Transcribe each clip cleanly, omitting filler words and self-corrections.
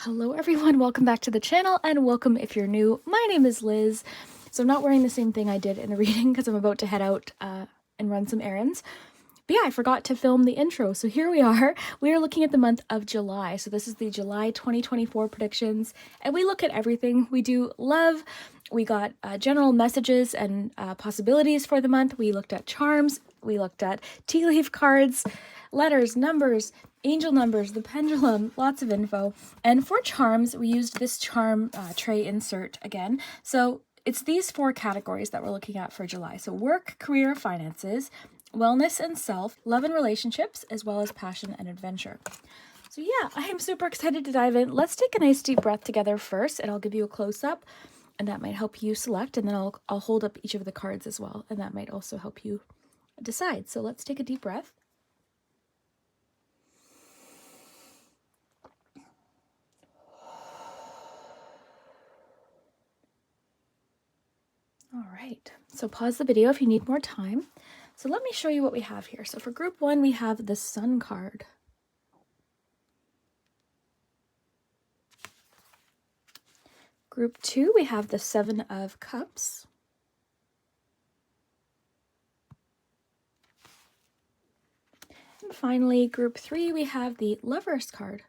Hello everyone, welcome back to the channel and welcome if you're new. My name is Liz. So I'm not wearing the same thing I did in the reading because I'm about to head out and run some errands. But yeah, I forgot to film the intro. So here we are. We are looking at the month of July. So this is the July 2024 predictions and we look at everything. We do love. We got general messages and possibilities for the month. We looked at charms. We looked at tea leaf cards, letters, numbers, angel numbers, the pendulum, lots of info. And for charms, we used this charm tray insert again. So it's these four categories that we're looking at for July. So work, career, finances, wellness and self, love and relationships, as well as passion and adventure. So yeah, I am super excited to dive in. Let's take a nice deep breath together first, and I'll give you a close-up, and that might help you select, and then I'll hold up each of the cards as well, and that might also help you decide. So let's take a deep breath. All right, so pause the video if you need more time. So let me show you what we have here. So for group one, we have the Sun card. Group two, we have the Seven of Cups. And finally, group three, we have the Lovers card.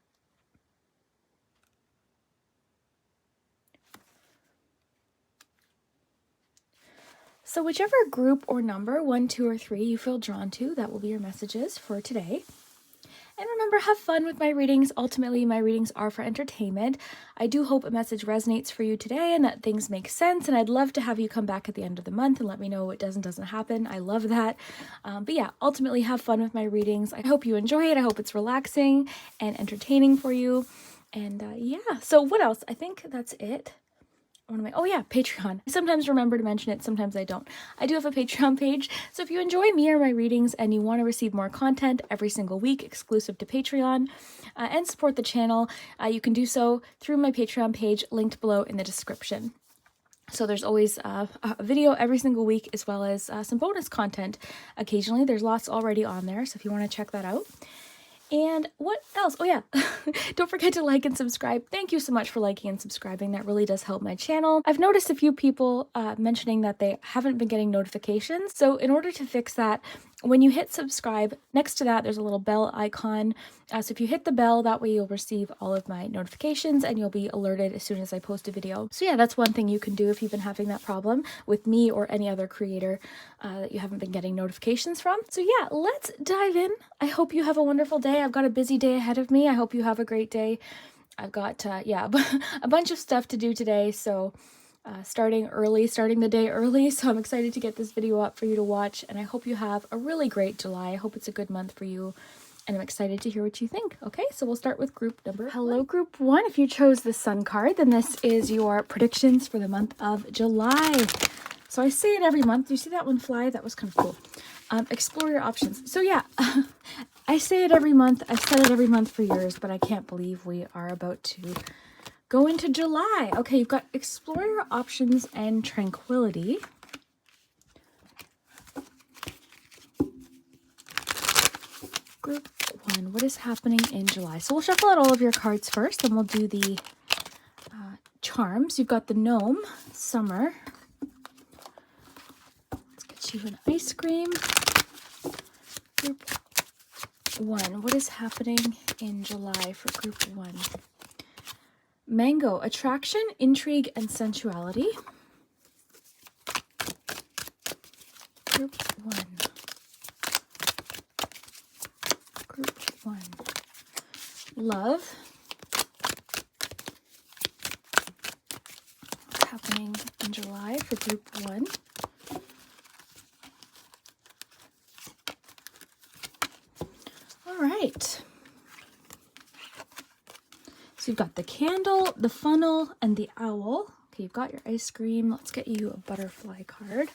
So whichever group or number, 1, 2, or 3, you feel drawn to, that will be your messages for today. And remember, have fun with my readings. Ultimately, my readings are for entertainment. I do hope a message resonates for you today and that things make sense. And I'd love to have you come back at the end of the month and let me know what does and doesn't happen. I love that. But yeah, ultimately, have fun with my readings. I hope you enjoy it. I hope it's relaxing and entertaining for you. And yeah, so what else? I think that's it. Oh yeah, Patreon. I sometimes remember to mention it, sometimes I don't. I do have a Patreon page, so if you enjoy me or my readings and you want to receive more content every single week exclusive to Patreon and support the channel, you can do so through my Patreon page linked below in the description. So there's always a video every single week as well as some bonus content occasionally. There's lots already on there, so if you want to check that out. And what else? Oh yeah, don't forget to like and subscribe. Thank you so much for liking and subscribing. That really does help my channel. I've noticed a few people mentioning that they haven't been getting notifications. So in order to fix that, when you hit subscribe, next to that, there's a little bell icon. So if you hit the bell, that way you'll receive all of my notifications and you'll be alerted as soon as I post a video. So yeah, that's one thing you can do if you've been having that problem with me or any other creator that you haven't been getting notifications from. So yeah, let's dive in. I hope you have a wonderful day. I've got a busy day ahead of me. I hope you have a great day. I've got, yeah, a bunch of stuff to do today. So starting the day early, so I'm excited to get this video up for you to watch, and I hope you have a really great July. I hope it's a good month for you, and I'm excited to hear what you think. Okay, so we'll start with group number one. Hello, group one. If you chose the Sun card, then this is your predictions for the month of July. So I say it every month. Do you see that one fly? That was kind of cool. Explore your options. So yeah, I say it every month. I've said it every month for years, but I can't believe we are about to go into July. Okay, you've got explore your options and tranquility. Group one, what is happening in July? So we'll shuffle out all of your cards first, and we'll do the charms. You've got the gnome, summer. Let's get you an ice cream. Group one, what is happening in July for group one? Mango, attraction, intrigue, and sensuality. Group one. Group one. Love. What's happening in July for group one? All right. So you've got the candle, the funnel, and the owl. Okay, you've got your ice cream. Let's get you a butterfly card.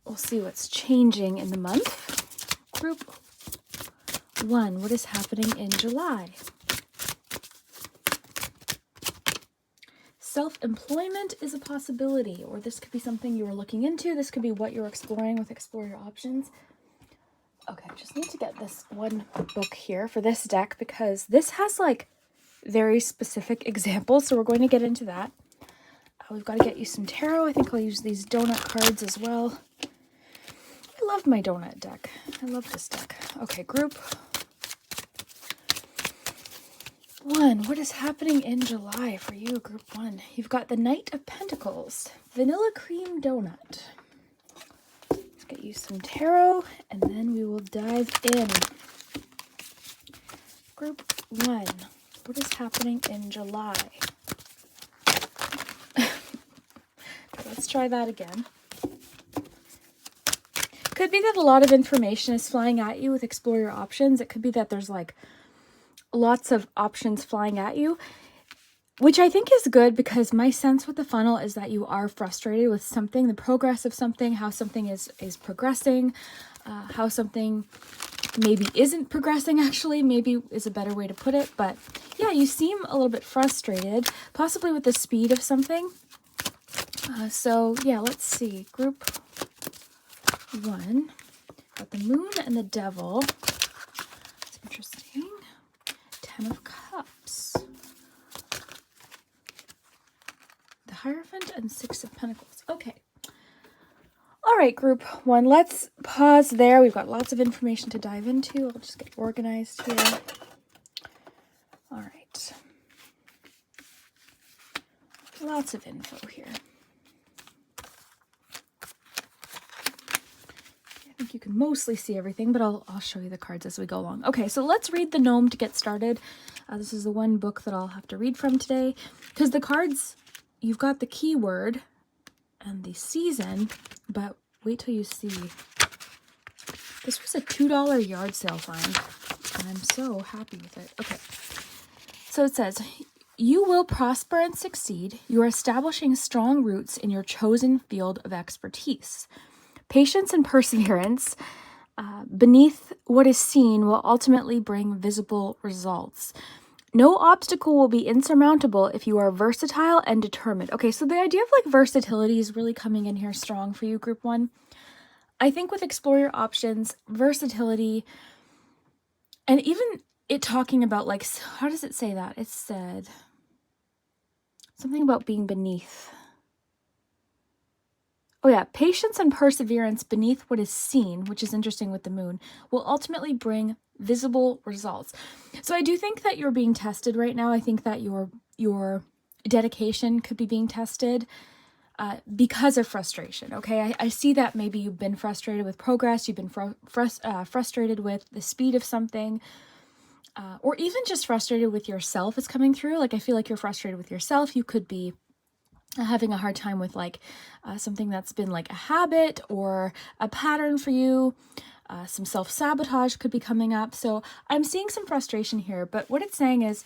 We'll see what's changing in the month. Group one, what is happening in July? Self-employment is a possibility, or this could be something you were looking into. This could be what you're exploring with Explore Your Options. Okay, I just need to get this one book here for this deck because this has like very specific examples, so we're going to get into that. We've got to get you some tarot. I think I'll use these donut cards as well. I love my donut deck. I love this deck. Okay, group 1. What is happening in July for you, group 1? You've got the Knight of Pentacles, vanilla cream donut. Let's get you some tarot, and then we will dive in. Group 1. What is happening in July? Let's try that again. Could be that a lot of information is flying at you with explore your options. It could be that there's like lots of options flying at you, which I think is good, because my sense with the funnel is that you are frustrated with something, the progress of something, how something is progressing, how something maybe isn't progressing, actually, maybe is a better way to put it. But yeah, you seem a little bit frustrated, possibly with the speed of something. So yeah, let's see. Group 1, got the Moon and the Devil. It's interesting. 10 of Cups. The Hierophant and 6 of Pentacles. Okay. All right, group 1, let's pause there. We've got lots of information to dive into. I'll just get organized here. All right. Lots of info here. I think you can mostly see everything, but I'll show you the cards as we go along. Okay, so let's read the Gnome to get started. This is the one book that I'll have to read from today, because the cards, you've got the keyword and the season, but wait till you see. This was a $2 yard sale find, and I'm so happy with it. Okay, so it says, you will prosper and succeed. You are establishing strong roots in your chosen field of expertise. Patience and perseverance beneath what is seen will ultimately bring visible results. No obstacle will be insurmountable if you are versatile and determined. Okay, so the idea of like versatility is really coming in here strong for you, group 1. I think with explore your options, versatility, and even it talking about like, how does it say that? It said something about being beneath. Oh yeah, patience and perseverance beneath what is seen, which is interesting with the Moon, will ultimately bring visible results. So I do think that you're being tested right now. I think that your dedication could be being tested because of frustration, okay? I see that maybe you've been frustrated with progress, you've been frustrated with the speed of something, or even just frustrated with yourself is coming through. Like I feel like you're frustrated with yourself. You could be having a hard time with like something that's been like a habit or a pattern for you. Some self-sabotage could be coming up. So I'm seeing some frustration here, but what it's saying is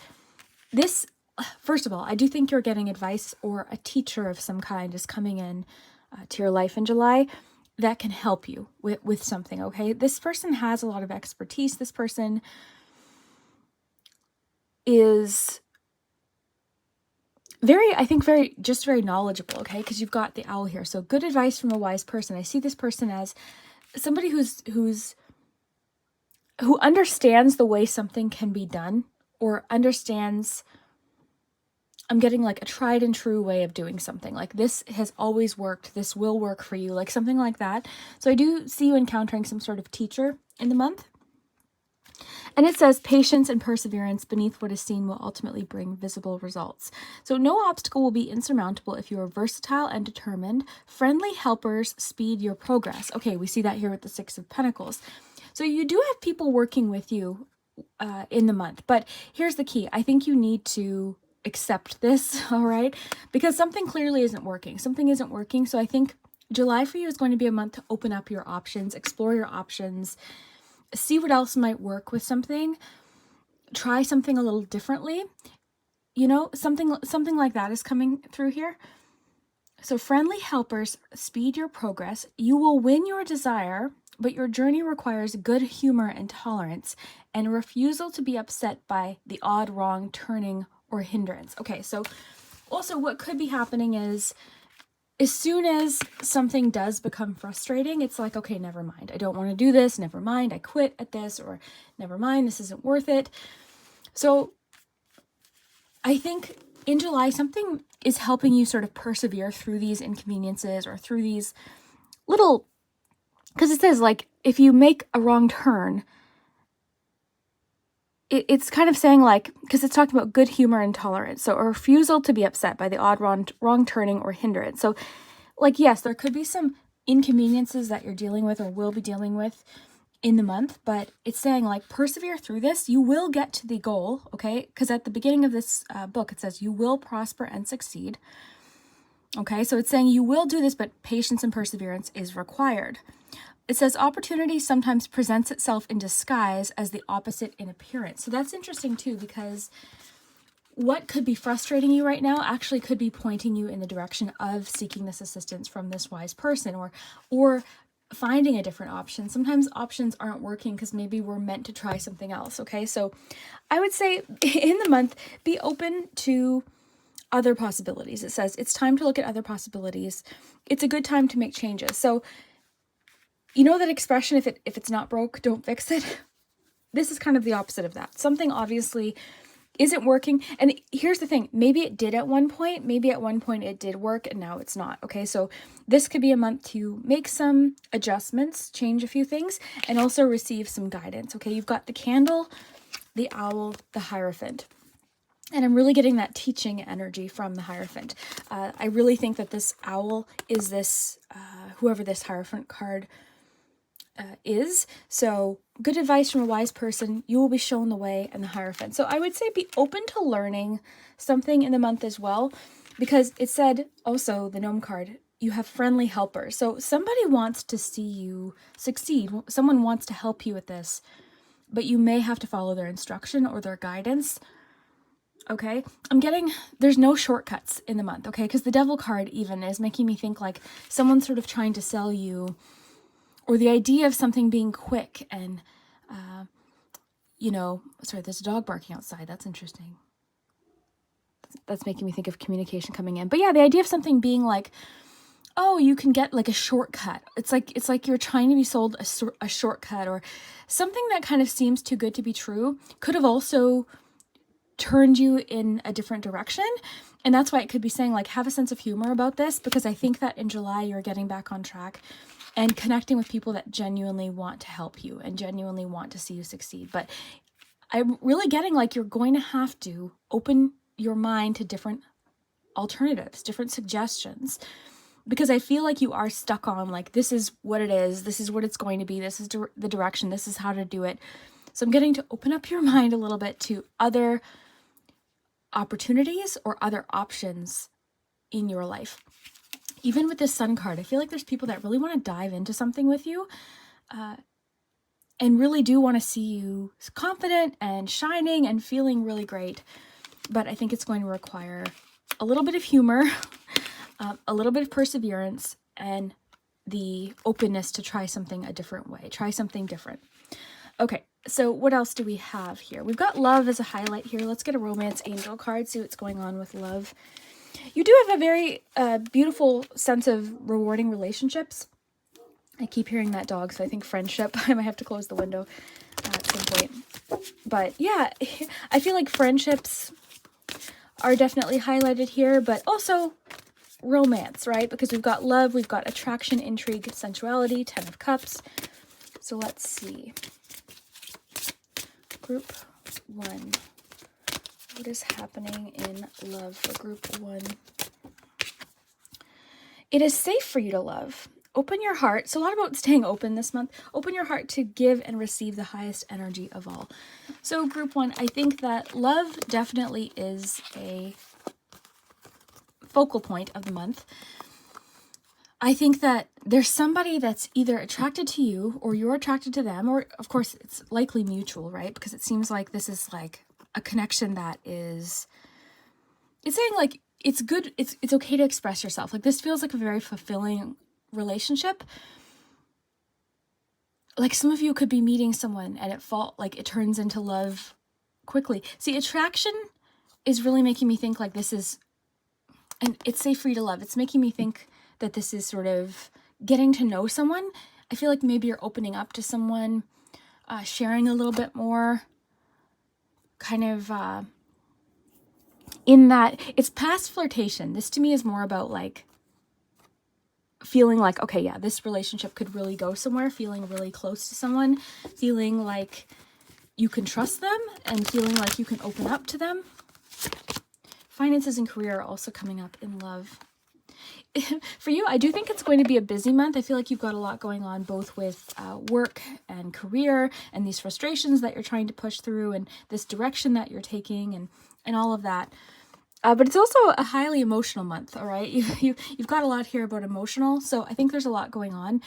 this, first of all, I do think you're getting advice, or a teacher of some kind is coming in to your life in July that can help you with something, okay? This person has a lot of expertise. This person is very knowledgeable, okay? Because you've got the owl here. So good advice from a wise person. I see this person as somebody who understands the way something can be done, or understands, I'm getting like a tried and true way of doing something. Like this has always worked. This will work for you, like something like that. So I do see you encountering some sort of teacher in the month. And it says, patience and perseverance beneath what is seen will ultimately bring visible results. So no obstacle will be insurmountable if you are versatile and determined. Friendly helpers speed your progress. Okay, we see that here with the 6 of Pentacles. So you do have people working with you in the month. But here's the key. I think you need to accept this, all right? Because something clearly isn't working. Something isn't working. So I think July for you is going to be a month to open up your options, explore your options, see what else might work with something, try something a little differently. You know, something like that is coming through here. So friendly helpers speed your progress. You will win your desire, but your journey requires good humor and tolerance, and a refusal to be upset by the odd wrong turning or hindrance. Okay, so also what could be happening is, as soon as something does become frustrating, it's like, okay, never mind. I don't want to do this. Never mind. I quit at this, or never mind. This isn't worth it. So I think in July, something is helping you sort of persevere through these inconveniences or through these little, because it says like, if you make a wrong turn, it's kind of saying like, because it's talking about good humor and tolerance. So a refusal to be upset by the odd wrong turning or hindrance. So like, yes, there could be some inconveniences that you're dealing with or will be dealing with in the month, but it's saying like, persevere through this. You will get to the goal, okay? Because at the beginning of this book, it says you will prosper and succeed. Okay, so it's saying you will do this, but patience and perseverance is required. It says opportunity sometimes presents itself in disguise as the opposite in appearance. So that's interesting too, because what could be frustrating you right now actually could be pointing you in the direction of seeking this assistance from this wise person, or finding a different option. Sometimes options aren't working because maybe we're meant to try something else. Okay, so I would say in the month, be open to other possibilities. It says it's time to look at other possibilities. It's a good time to make changes. So you know that expression, if it's not broke, don't fix it. This is kind of the opposite of that. Something obviously isn't working. And here's the thing, maybe it did at one point, maybe at one point it did work and now it's not. Okay, so this could be a month to make some adjustments, change a few things, and also receive some guidance. Okay, you've got the candle, the owl, the Hierophant. And I'm really getting that teaching energy from the Hierophant. I really think that this owl is this, whoever this Hierophant card is. So good advice from a wise person. You will be shown the way, and the Hierophant. So I would say be open to learning something in the month as well, because it said also, the gnome card, you have friendly helpers. So somebody wants to see you succeed. Someone wants to help you with this, but you may have to follow their instruction or their guidance. Okay, I'm getting, there's no shortcuts in the month, okay? Because the Devil card even is making me think like someone's sort of trying to sell you, or the idea of something being quick and, you know, sorry, there's a dog barking outside. That's interesting. That's making me think of communication coming in. But yeah, the idea of something being like, oh, you can get like a shortcut. It's like you're trying to be sold a shortcut, or something that kind of seems too good to be true could have also turned you in a different direction. And that's why it could be saying like, have a sense of humor about this, because I think that in July you're getting back on track and connecting with people that genuinely want to help you and genuinely want to see you succeed. But I'm really getting like you're going to have to open your mind to different alternatives, different suggestions, because I feel like you are stuck on like, this is what it is, this is what it's going to be, this is the direction, this is how to do it. So I'm getting to open up your mind a little bit to other opportunities or other options in your life. Even with this Sun card, I feel like there's people that really want to dive into something with you, and really do want to see you confident and shining and feeling really great. But I think it's going to require a little bit of humor, a little bit of perseverance, and the openness to try something a different way, try something different. Okay, so what else do we have here? We've got love as a highlight here. Let's get a romance angel card, see what's going on with love. You do have a very beautiful sense of rewarding relationships. I keep hearing that dog, so I think friendship. I might have to close the window at some point. But yeah, I feel like friendships are definitely highlighted here, but also romance, right? Because we've got love, we've got attraction, intrigue, sensuality, 10 of Cups. So let's see. Group 1. What is happening in love for group 1? It is safe for you to love. Open your heart. So a lot about staying open this month. Open your heart to give and receive the highest energy of all. So group 1, I think that love definitely is a focal point of the month. I think that there's somebody that's either attracted to you or you're attracted to them, or of course it's likely mutual, right? Because it seems like this is like a connection that is, it's saying like, it's good, it's okay to express yourself. Like this feels like a very fulfilling relationship. Like some of you could be meeting someone and it turns into love quickly. See, attraction is really making me think like this is, and it's safe for you to love. It's making me think that this is sort of getting to know someone. I feel like maybe you're opening up to someone, sharing a little bit more, kind of in that it's past flirtation. This to me is more about like feeling like, okay, yeah, this relationship could really go somewhere, feeling really close to someone, feeling like you can trust them and feeling like you can open up to them. Finances and career are also coming up in love. For you, I do think it's going to be a busy month. I feel like you've got a lot going on, both with work and career and these frustrations that you're trying to push through and this direction that you're taking and all of that. But it's also a highly emotional month, all right? You've got a lot here about emotional, so I think there's a lot going on.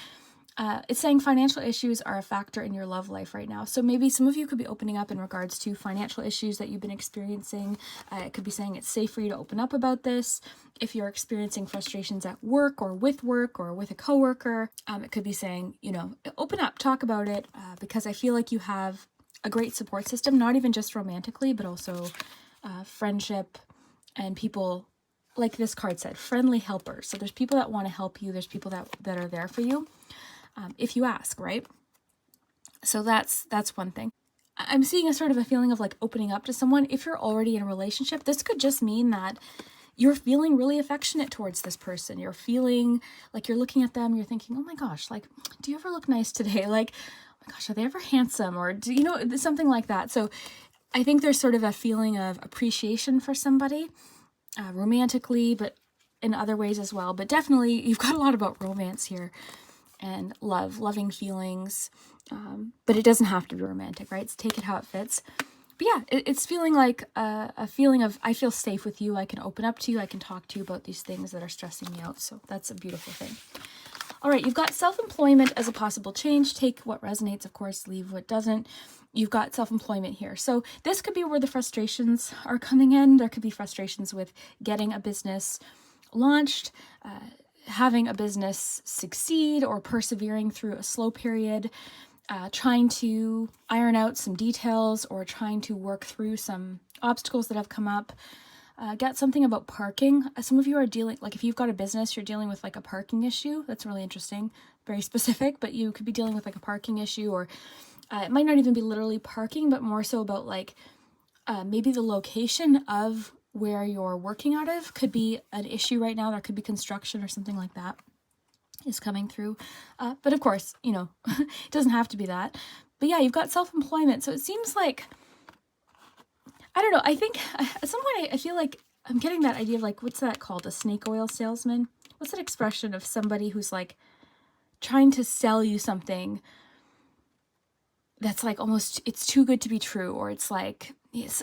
It's saying financial issues are a factor in your love life right now. So maybe some of you could be opening up in regards to financial issues that you've been experiencing. It could be saying it's safe for you to open up about this. If you're experiencing frustrations at work or with a coworker, it could be saying, you know, open up, talk about it, because I feel like you have a great support system, not even just romantically, but also friendship and people, like this card said, friendly helpers. So there's people that want to help you. There's people that are there for you. If you ask, right? So that's one thing. I'm seeing a sort of a feeling of like opening up to someone. If you're already in a relationship, this could just mean that you're feeling really affectionate towards this person. You're feeling like you're looking at them, you're thinking, oh my gosh, like, do you ever look nice today? Like, oh my gosh, are they ever handsome? Or do you know, something like that. So I think there's sort of a feeling of appreciation for somebody, romantically, but in other ways as well. But definitely you've got a lot about romance here. And loving feelings, but it doesn't have to be romantic, right? So take it how it fits. But yeah, it's feeling like a feeling of, I feel safe with you, I can open up to you, I can talk to you about these things that are stressing me out. So that's a beautiful thing. All right, you've got self-employment as a possible change. Take what resonates, of course, leave what doesn't. You've got self-employment here. So this could be where the frustrations are coming in. There could be frustrations with getting a business launched, having a business succeed, or persevering through a slow period, trying to iron out some details or trying to work through some obstacles that have come up. Get something about parking. Some of you are dealing, like if you've got a business, you're dealing with like a parking issue. That's really interesting, very specific, but you could be dealing with like a parking issue, or it might not even be literally parking, but more so about like maybe the location of where you're working out of could be an issue right now. There could be construction or something like that is coming through. But of course, you know, it doesn't have to be that. But yeah, you've got self-employment. So it seems like, I don't know, I think at some point I feel like I'm getting that idea of like, what's that called? A snake oil salesman? What's that expression of somebody who's like trying to sell you something that's like almost, it's too good to be true, or it's like,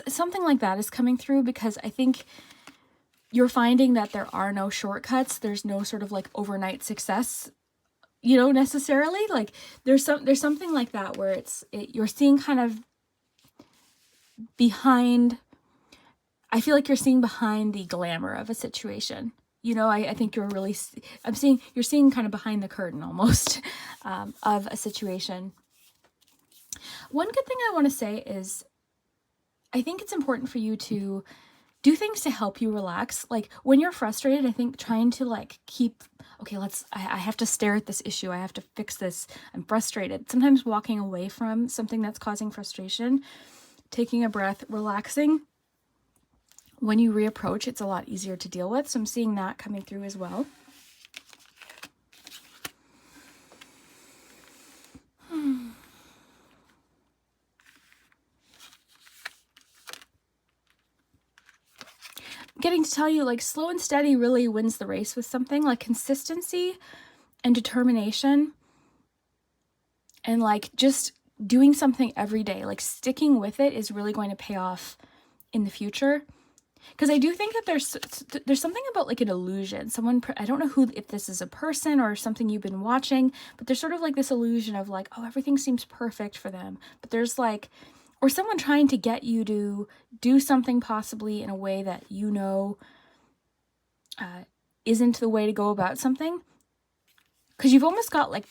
something like that is coming through, because I think you're finding that there are no shortcuts. There's no sort of like overnight success, you know, necessarily. Like there's something like that where you're seeing kind of behind, I feel like you're seeing behind the glamour of a situation. You know, I think you're seeing kind of behind the curtain almost of a situation. One good thing I want to say is I think it's important for you to do things to help you relax. Like when you're frustrated, I think trying to like keep, okay, I have to stare at this issue. I have to fix this. I'm frustrated. Sometimes walking away from something that's causing frustration, taking a breath, relaxing. When you reapproach, it's a lot easier to deal with. So I'm seeing that coming through as well. Getting to tell you, like, slow and steady really wins the race with something. Like consistency and determination and like just doing something every day, like sticking with it is really going to pay off in the future. Because I do think that there's something about like an illusion. I don't know if this is a person or something you've been watching, but there's sort of like this illusion of like, oh, everything seems perfect for them. But there's like, or someone trying to get you to do something possibly in a way that you know isn't the way to go about something. Because you've almost got like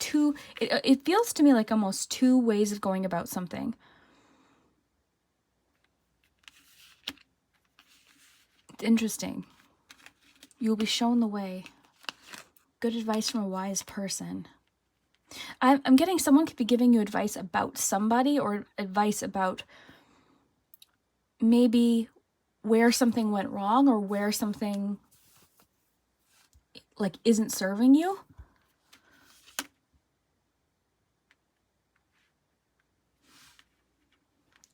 it feels to me like almost two ways of going about something. It's interesting. You'll be shown the way. Good advice from a wise person. I'm getting someone could be giving you advice about somebody, or advice about maybe where something went wrong or where something like isn't serving you.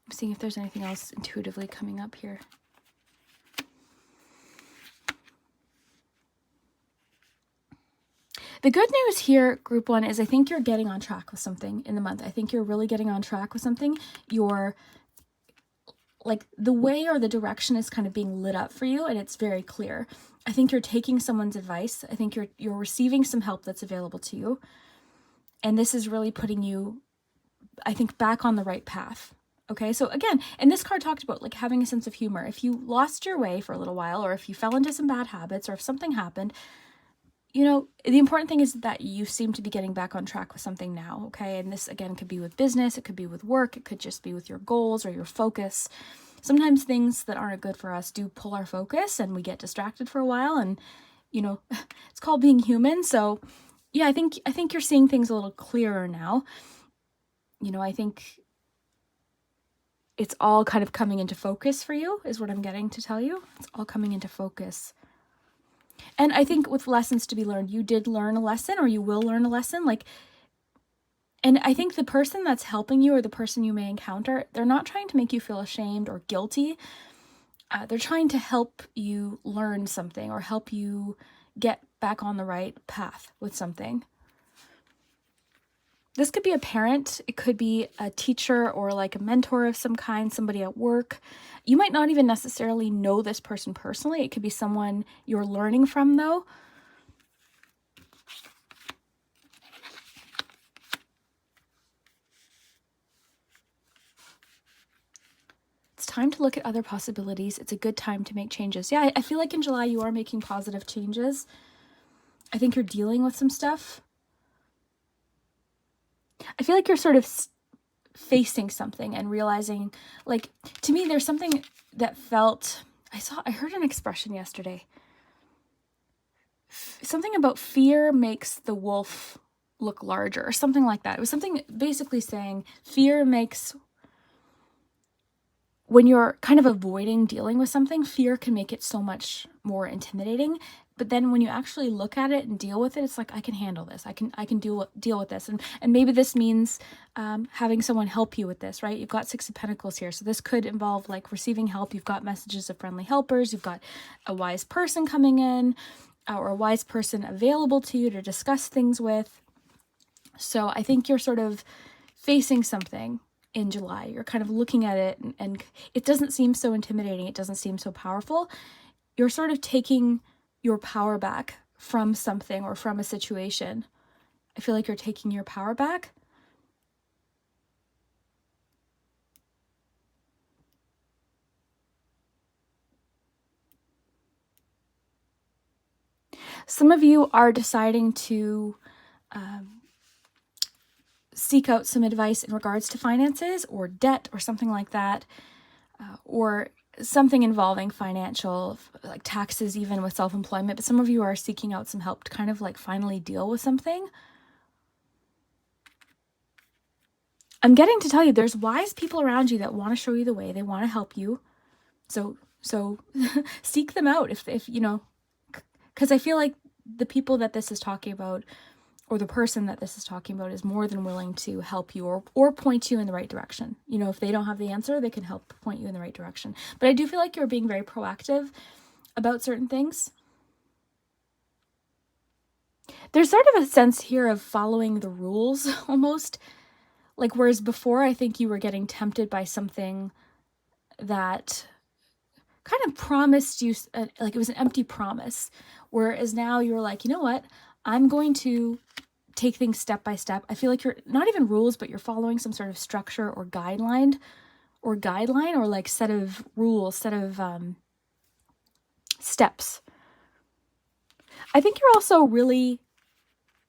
I'm seeing if there's anything else intuitively coming up here. The good news here, group 1, is I think you're getting on track with something in the month. I think you're really getting on track with something. You're like the way or the direction is kind of being lit up for you, and it's very clear. I think you're taking someone's advice. I think you're receiving some help that's available to you. And this is really putting you, I think, back on the right path. Okay, so again, and this card talked about like having a sense of humor. If you lost your way for a little while, or if you fell into some bad habits, or if something happened, you know, the important thing is that you seem to be getting back on track with something now, okay? And this, again, could be with business, it could be with work, it could just be with your goals or your focus. Sometimes things that aren't good for us do pull our focus and we get distracted for a while, and, you know, it's called being human. So, yeah, I think you're seeing things a little clearer now. You know, I think it's all kind of coming into focus for you, is what I'm getting to tell you. It's all coming into focus. And I think with lessons to be learned, you did learn a lesson, or you will learn a lesson. Like, and I think the person that's helping you, or the person you may encounter, they're not trying to make you feel ashamed or guilty. They're trying to help you learn something, or help you get back on the right path with something. This could be a parent, it could be a teacher, or like a mentor of some kind, somebody at work. You might not even necessarily know this person personally. It could be someone you're learning from, though. It's time to look at other possibilities. It's a good time to make changes. Yeah, I feel like in July you are making positive changes. I think you're dealing with some stuff. I feel like you're sort of facing something and realizing, like, to me, there's something that felt, I heard an expression yesterday. Something about fear makes the wolf look larger, or something like that. It was something basically saying fear makes, when you're kind of avoiding dealing with something, fear can make it so much more intimidating. But then when you actually look at it and deal with it, it's like, I can handle this. I can deal with this. And maybe this means having someone help you with this, right? You've got 6 of Pentacles here. So this could involve like receiving help. You've got messages of friendly helpers. You've got a wise person coming in, or a wise person available to you to discuss things with. So I think you're sort of facing something in July. You're kind of looking at it, and it doesn't seem so intimidating. It doesn't seem so powerful. You're sort of taking your power back from something or from a situation. I feel like you're taking your power back. Some of you are deciding to seek out some advice in regards to finances or debt or something like that, or something involving financial, like taxes, even with self-employment. But some of you are seeking out some help to kind of like finally deal with something. I'm getting to tell you, there's wise people around you that want to show you the way. They want to help you. So seek them out if you know, because I feel like the people that this is talking about, or the person that this is talking about, is more than willing to help you or point you in the right direction. You know, if they don't have the answer, they can help point you in the right direction. But I do feel like you're being very proactive about certain things. There's sort of a sense here of following the rules almost. Like, whereas before I think you were getting tempted by something that kind of promised you, like it was an empty promise. Whereas now you're like, you know what? I'm going to take things step by step. I feel like you're not even rules, but you're following some sort of structure or guideline, or like set of rules, set of steps. I think you're also really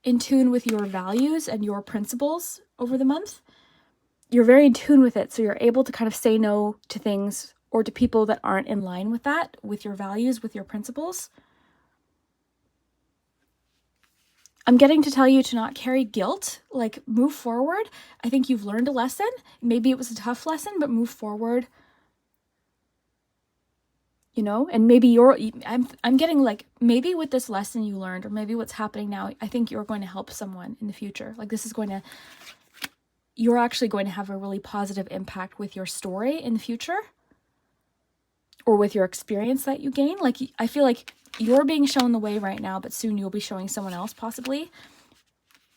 in tune with your values and your principles over the month. You're very in tune with it, so you're able to kind of say no to things or to people that aren't in line with that, with your values, with your principles. I'm getting to tell you to not carry guilt, like move forward. I think you've learned a lesson. Maybe it was a tough lesson, but move forward. you know, and maybe I'm getting like, maybe with this lesson you learned, or maybe what's happening now, I think you're going to help someone in the future. Like you're actually going to have a really positive impact with your story in the future, or with your experience that you gain. Like, I feel like you're being shown the way right now, but soon you'll be showing someone else possibly,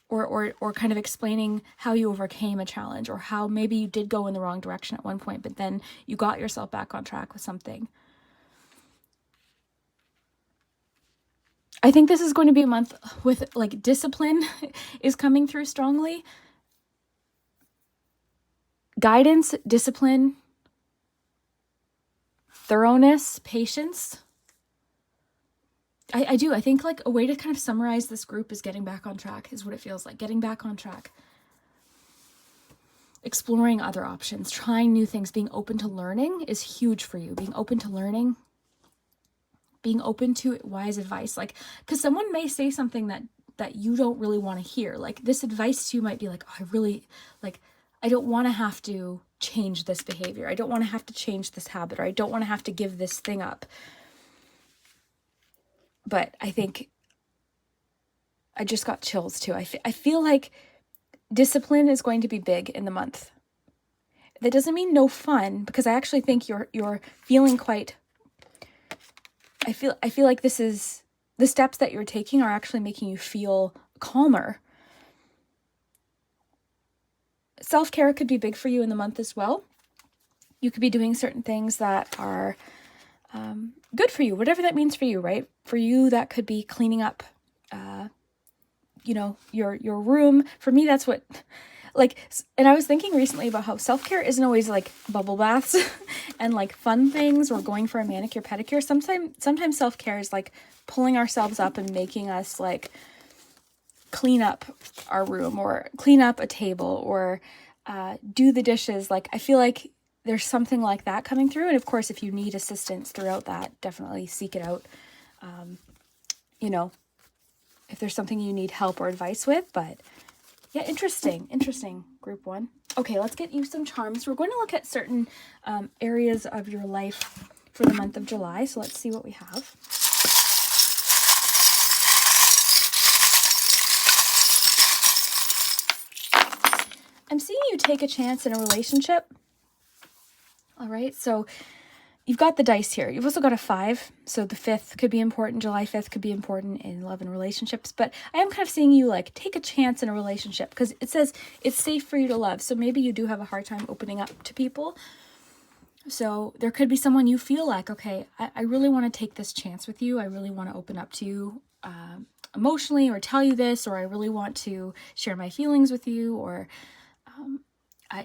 or kind of explaining how you overcame a challenge, or how maybe you did go in the wrong direction at one point, but then you got yourself back on track with something. I think this is going to be a month with like discipline is coming through strongly. Guidance, discipline, thoroughness, patience. I do. I think like a way to kind of summarize this group is getting back on track is what it feels like. Getting back on track. Exploring other options, trying new things, being open to learning is huge for you. Being open to learning, being open to wise advice. Like, because someone may say something that you don't really want to hear. Like, this advice to you might be like, oh, I don't want to have to change this behavior. I don't want to have to change this habit, or I don't want to have to give this thing up. But I think I just got chills too. I feel like discipline is going to be big in the month. That doesn't mean no fun, because I actually think you're feeling quite, I feel like this is, the steps that you're taking are actually making you feel calmer. Self-care could be big for you in the month as well. You could be doing certain things that are good for you, whatever that means for you, right? For you, that could be cleaning up, your room. For me, that's what, like, and I was thinking recently about how self-care isn't always like bubble baths and like fun things, or going for a manicure, pedicure. Sometimes self-care is like pulling ourselves up and making us like clean up our room, or clean up a table, or do the dishes. Like, I feel like there's something like that coming through. And of course, if you need assistance throughout that, definitely seek it out. If there's something you need help or advice with. But yeah, interesting group one. Okay, let's get you some charms. We're going to look at certain areas of your life for the month of July. So let's see what we have. I'm seeing you take a chance in a relationship. All right, so you've got the dice here. You've also got a 5. So the 5th could be important. July 5th could be important in love and relationships. But I am kind of seeing you like take a chance in a relationship, because it says it's safe for you to love. So maybe you do have a hard time opening up to people. So there could be someone you feel like, okay, I really want to take this chance with you. I really want to open up to you emotionally, or tell you this, or I really want to share my feelings with you, or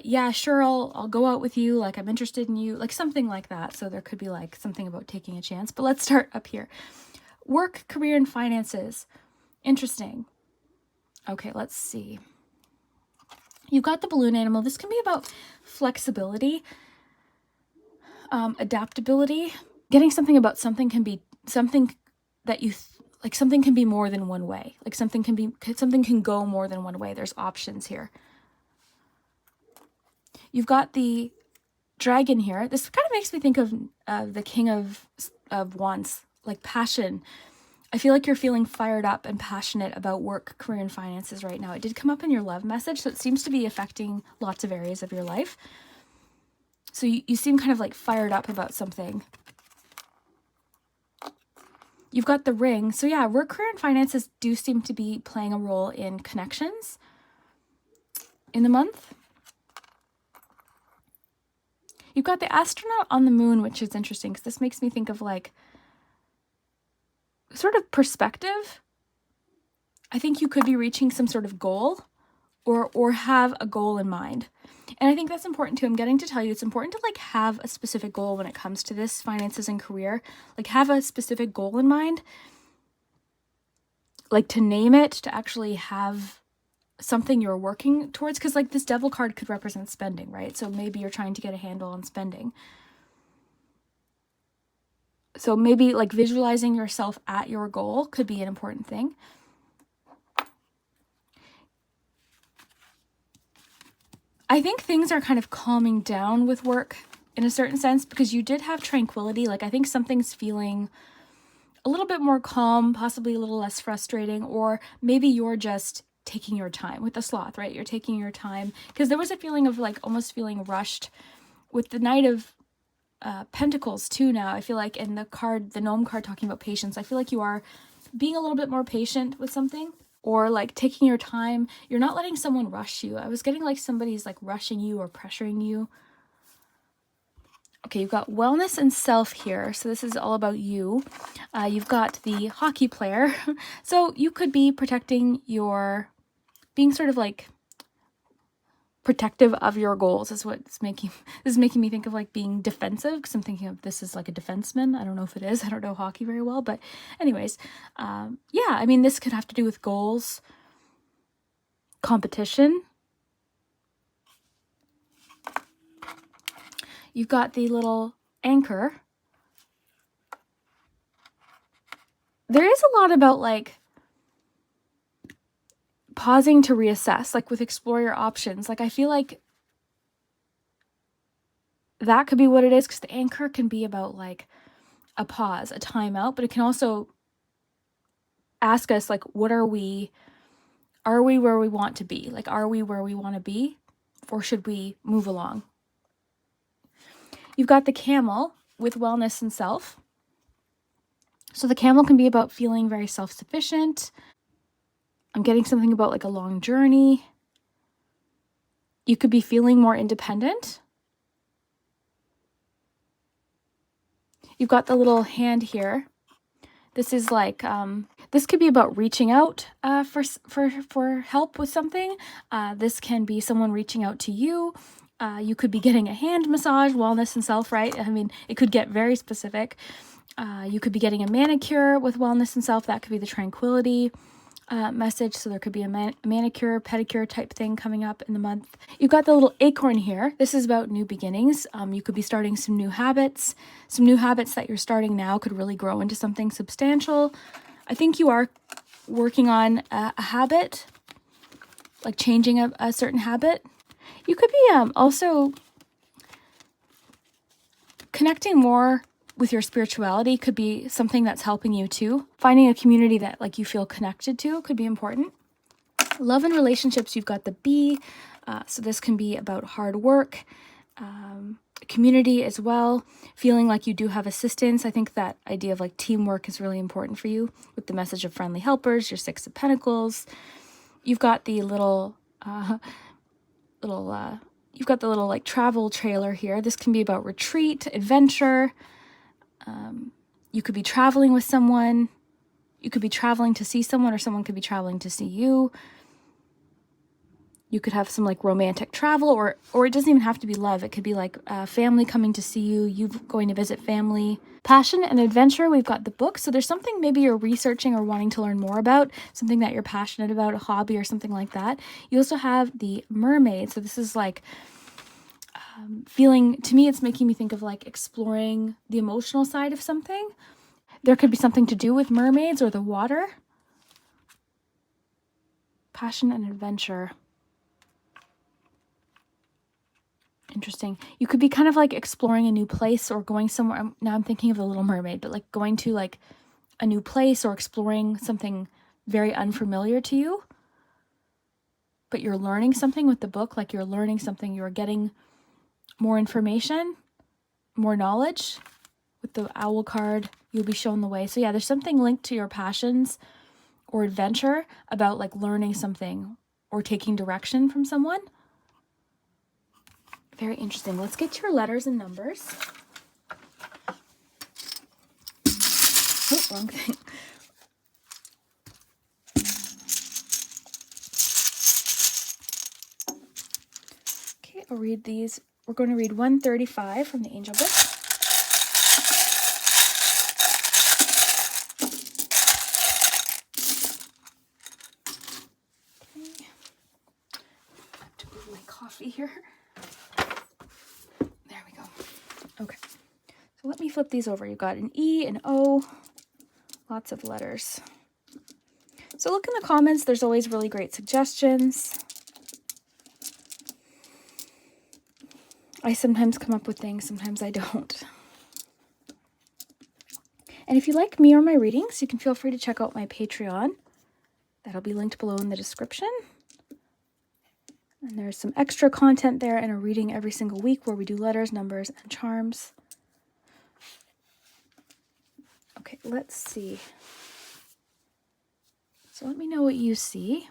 yeah, sure, I'll go out with you, like I'm interested in you, like something like that. So there could be like something about taking a chance. But let's start up here. Work, career, and finances. Interesting. Okay, let's see. You've got the balloon animal. This can be about flexibility, adaptability. Getting something about something can be something that you like. Something can be more than one way. Like something can go more than one way. There's options here. You've got the dragon here. This kind of makes me think of the King of Wands, like passion. I feel like you're feeling fired up and passionate about work, career, and finances right now. It did come up in your love message, so it seems to be affecting lots of areas of your life. So you seem kind of like fired up about something. You've got the ring. So yeah, work, career, and finances do seem to be playing a role in connections in the month. You've got the astronaut on the moon, which is interesting because this makes me think of like sort of perspective. I think you could be reaching some sort of goal or have a goal in mind. And I think that's important too. I'm getting to tell you it's important to like have a specific goal when it comes to this finances and career. Like have a specific goal in mind. Like to name it, to actually have something you're working towards, because like this devil card could represent spending, right? So maybe you're trying to get a handle on spending. So maybe like visualizing yourself at your goal could be an important thing. I think things are kind of calming down with work in a certain sense, because you did have tranquility. Like, I think something's feeling a little bit more calm, possibly a little less frustrating, or maybe you're just taking your time with the sloth, right? You're taking your time, because there was a feeling of like almost feeling rushed with the Knight of Pentacles too. Now I feel like in the card, the gnome card, talking about patience, I feel like you are being a little bit more patient with something, or like taking your time. You're not letting someone rush you. I was getting like somebody's like rushing you or pressuring you. Okay, you've got wellness and self here. So this is all about you. You've got the hockey player. So you could be protecting your, being sort of like protective of your goals is what's making, this is making me think of like being defensive, because I'm thinking of this as like a defenseman. I don't know if it is. I don't know hockey very well, but anyways, yeah, I mean, this could have to do with goals, competition. You've got the little anchor. There is a lot about like pausing to reassess, like with explore your options. Like I feel like that could be what it is, because the anchor can be about like a pause, a timeout, but it can also ask us like, what are we where we want to be? Like, are we where we want to be, or should we move along? You've got the camel with wellness and self. So the camel can be about feeling very self-sufficient. I'm getting something about like a long journey. You could be feeling more independent. You've got the little hand here. This is like, this could be about reaching out for help with something. This can be someone reaching out to you. You could be getting a hand massage, wellness and self, right? I mean, it could get very specific. You could be getting a manicure with wellness and self. That could be the tranquility message. So there could be a manicure, pedicure type thing coming up in the month. You've got the little acorn here. This is about new beginnings. You could be starting some new habits. Some new habits that you're starting now could really grow into something substantial. I think you are working on a habit, like changing a certain habit. You could be also connecting more with your spirituality. Could be something that's helping you too. Finding a community that like you feel connected to could be important. Love and relationships, you've got the bee. So this can be about hard work, community as well, feeling like you do have assistance. I think that idea of like teamwork is really important for you with the message of friendly helpers, your Six of Pentacles. You've got the little you've got the little like travel trailer here. This can be about retreat, adventure. You could be traveling with someone. You could be traveling to see someone, or someone could be traveling to see you. You could have some like romantic travel, or it doesn't even have to be love. It could be like family coming to see you, you going to visit family. Passion and adventure, we've got the book. So there's something maybe you're researching or wanting to learn more about, something that you're passionate about, a hobby or something like that. You also have the mermaid. So this is like feeling, to me, it's making me think of like exploring the emotional side of something. There could be something to do with mermaids or the water. Passion and adventure. Interesting. You could be kind of like exploring a new place or going somewhere. Now I'm thinking of the Little Mermaid, but like going to like a new place or exploring something very unfamiliar to you. But you're learning something with the book, like you're learning something, you're getting more information, more knowledge. With the owl card, you'll be shown the way. So yeah, there's something linked to your passions or adventure about like learning something or taking direction from someone. Very interesting. Let's get your letters and numbers. Oh, wrong thing. Okay, I'll read these. We're going to read 135 from the Angel Book. Okay. I have to move my coffee here. There we go. Okay. So let me flip these over. You've got an E, an O, lots of letters. So look in the comments. There's always really great suggestions. I sometimes come up with things, sometimes I don't. And if you like me or my readings, you can feel free to check out my Patreon. That'll be linked below in the description. And there's some extra content there and a reading every single week where we do letters, numbers, and charms. Okay, let's see. So let me know what you see.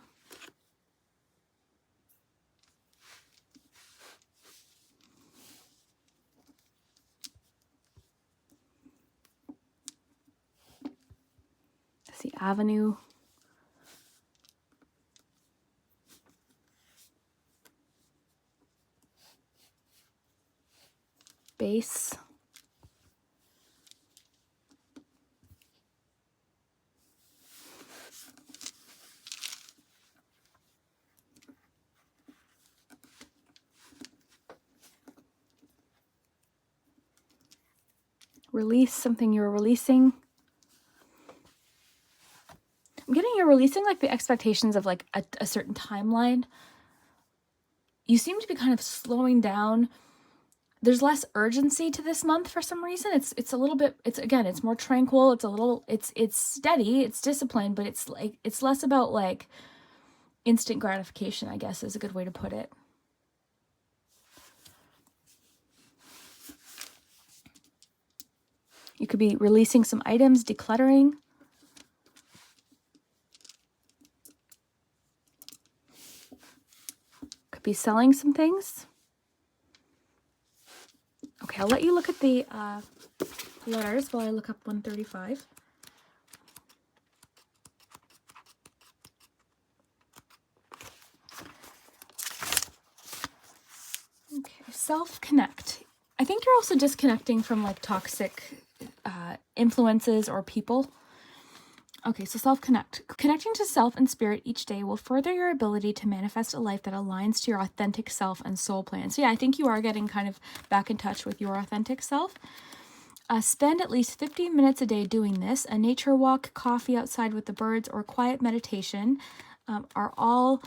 I see avenue. Base. Release, something you're releasing. I'm getting you're releasing like the expectations of like a certain timeline. You seem to be kind of slowing down. There's less urgency to this month for some reason. It's a little bit, it's more tranquil. It's steady, it's disciplined, but it's less about like instant gratification, I guess is a good way to put it. You could be releasing some items, decluttering. Could be selling some things. Okay, I'll let you look at the letters while I look up 135. Okay, self-connect. I think you're also disconnecting from like toxic influences or people. Okay, so self-connect. Connecting to self and spirit each day will further your ability to manifest a life that aligns to your authentic self and soul plan. So yeah, I think you are getting kind of back in touch with your authentic self. Spend at least 15 minutes a day doing this. A nature walk, coffee outside with the birds, or quiet meditation are all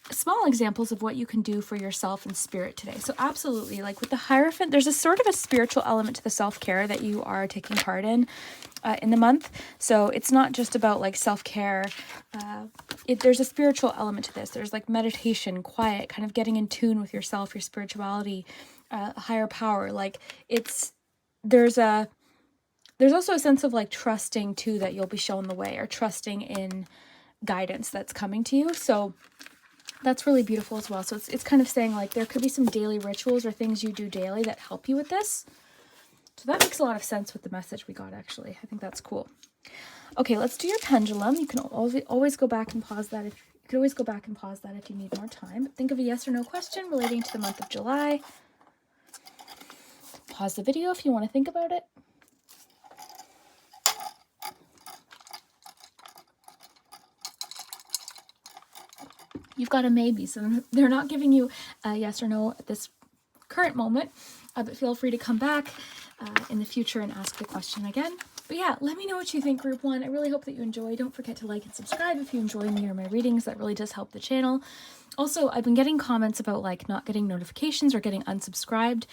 small examples of what you can do for yourself and spirit today. So absolutely, like with the Hierophant, there's a sort of a spiritual element to the self-care that you are taking part in the month. So it's not just about like self-care. There's a spiritual element to this. There's like meditation, quiet, kind of getting in tune with yourself, your spirituality, higher power. Like there's also a sense of like trusting too that you'll be shown the way, or trusting in guidance that's coming to you. So that's really beautiful as well. So it's kind of saying like there could be some daily rituals or things you do daily that help you with this. So that makes a lot of sense with the message we got, actually. I think that's cool. Okay, let's do your pendulum. You can always go back and pause that if you need more time. But think of a yes or no question relating to the month of July. Pause the video if you want to think about it. You've got a maybe, so they're not giving you a yes or no at this current moment, but feel free to come back in the future and ask the question again. But yeah, let me know what you think, Group 1. I really hope that you enjoy. Don't forget to like and subscribe if you enjoy me or my readings. That really does help the channel. Also, I've been getting comments about like not getting notifications or getting unsubscribed,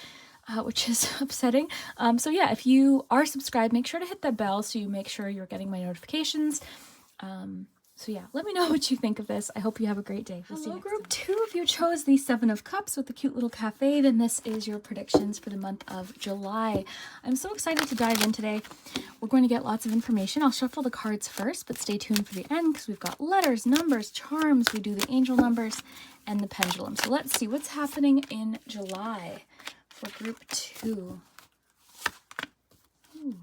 which is upsetting. So yeah, if you are subscribed, make sure to hit that bell so you make sure you're getting my notifications. So yeah, let me know what you think of this. I hope you have a great day. Hello, Group 2. If you chose the Seven of Cups with the cute little cafe, then this is your predictions for the month of July. I'm so excited to dive in today. We're going to get lots of information. I'll shuffle the cards first, but stay tuned for the end because we've got letters, numbers, charms. We do the angel numbers and the pendulum. So let's see what's happening in July for Group 2. Ooh.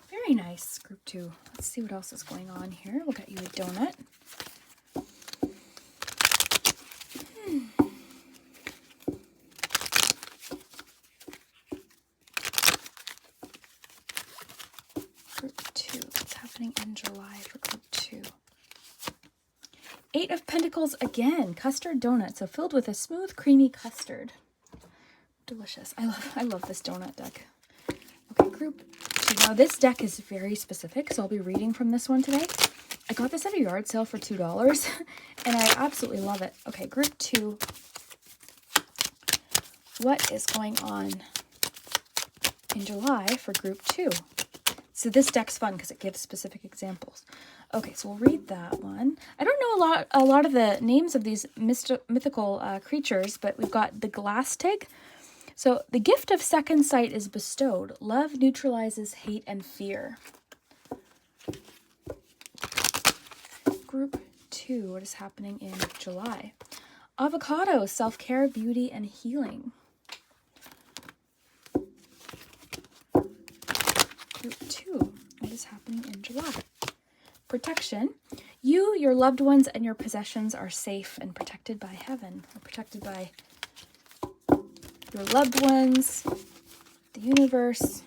Very nice, Group 2. Let's see what else is going on here. We'll get you a donut. Group 2. What's happening in July for Group 2? 8 of Pentacles again. Custard donut. So filled with a smooth, creamy custard. Delicious. I love this donut deck. Okay, Group 2. Now this deck is very specific, so I'll be reading from this one today. I got this at a yard sale for $2, and I absolutely love it. Okay, Group 2. what is going on in July for group 2. So this deck's fun because it gives specific examples. Okay, so we'll read that one. I don't know a lot of the names of these mythical creatures, but we've got the glass tig. So the gift of second sight is bestowed. Love neutralizes hate and fear. Group 2, what is happening in July? Avocado, self-care, beauty, and healing. Group 2, what is happening in July? Protection. You, your loved ones, and your possessions are safe and protected by heaven, or protected by your loved ones, the universe.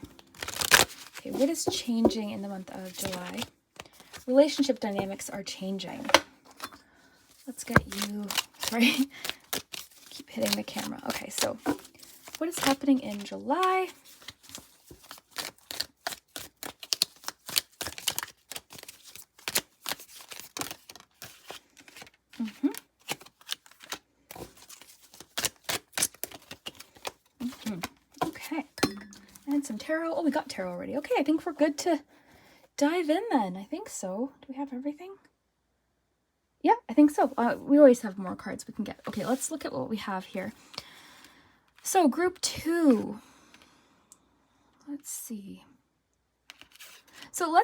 Okay, what is changing in the month of July? Relationship dynamics are changing. Let's get you, sorry, keep hitting the camera. Okay, so what is happening in July? Okay, and some tarot. Oh, we got tarot already. Okay, I think we're good to dive in then. I think so. Do we have everything? Yeah, I think so. We always have more cards we can get. Okay, let's look at what we have here. So group 2. Let's see. So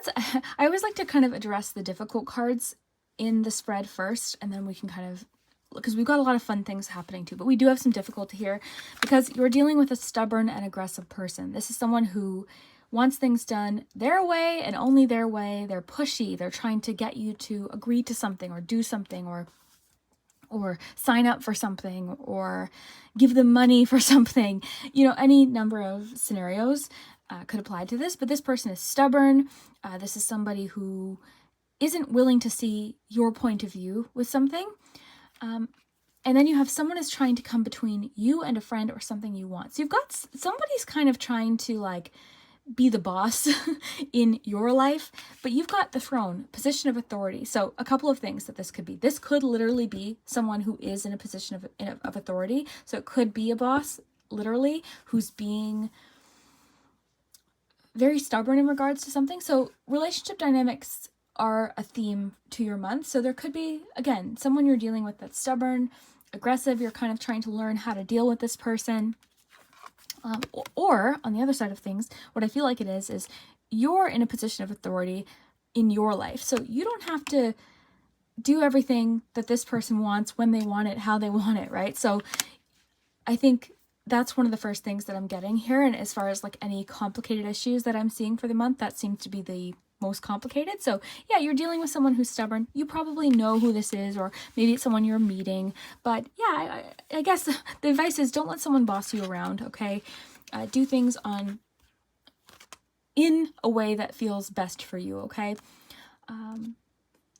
I always like to kind of address the difficult cards in the spread first, and then we can kind of, because we've got a lot of fun things happening too, but we do have some difficulty here because you're dealing with a stubborn and aggressive person. This is someone who wants things done their way and only their way. They're pushy. They're trying to get you to agree to something or do something or sign up for something or give them money for something. You know, any number of scenarios could apply to this, but this person is stubborn. This is somebody who isn't willing to see your point of view with something. And then you have someone is trying to come between you and a friend or something you want. So you've got somebody's kind of trying to like be the boss in your life, but you've got the throne, position of authority. So a couple of things that this could be. This could literally be someone who is in a position of authority. So it could be a boss, literally, who's being very stubborn in regards to something. So relationship dynamics are a theme to your month. So there could be, again, someone you're dealing with that's stubborn, aggressive. You're kind of trying to learn how to deal with this person. Or on the other side of things, what I feel like it is you're in a position of authority in your life. So you don't have to do everything that this person wants, when they want it, how they want it, right? So I think that's one of the first things that I'm getting here. And as far as like any complicated issues that I'm seeing for the month, that seems to be the most complicated. So yeah, you're dealing with someone who's stubborn. You probably know who this is, or maybe it's someone you're meeting. But yeah, I guess the advice is don't let someone boss you around, okay? Do things in a way that feels best for you, okay?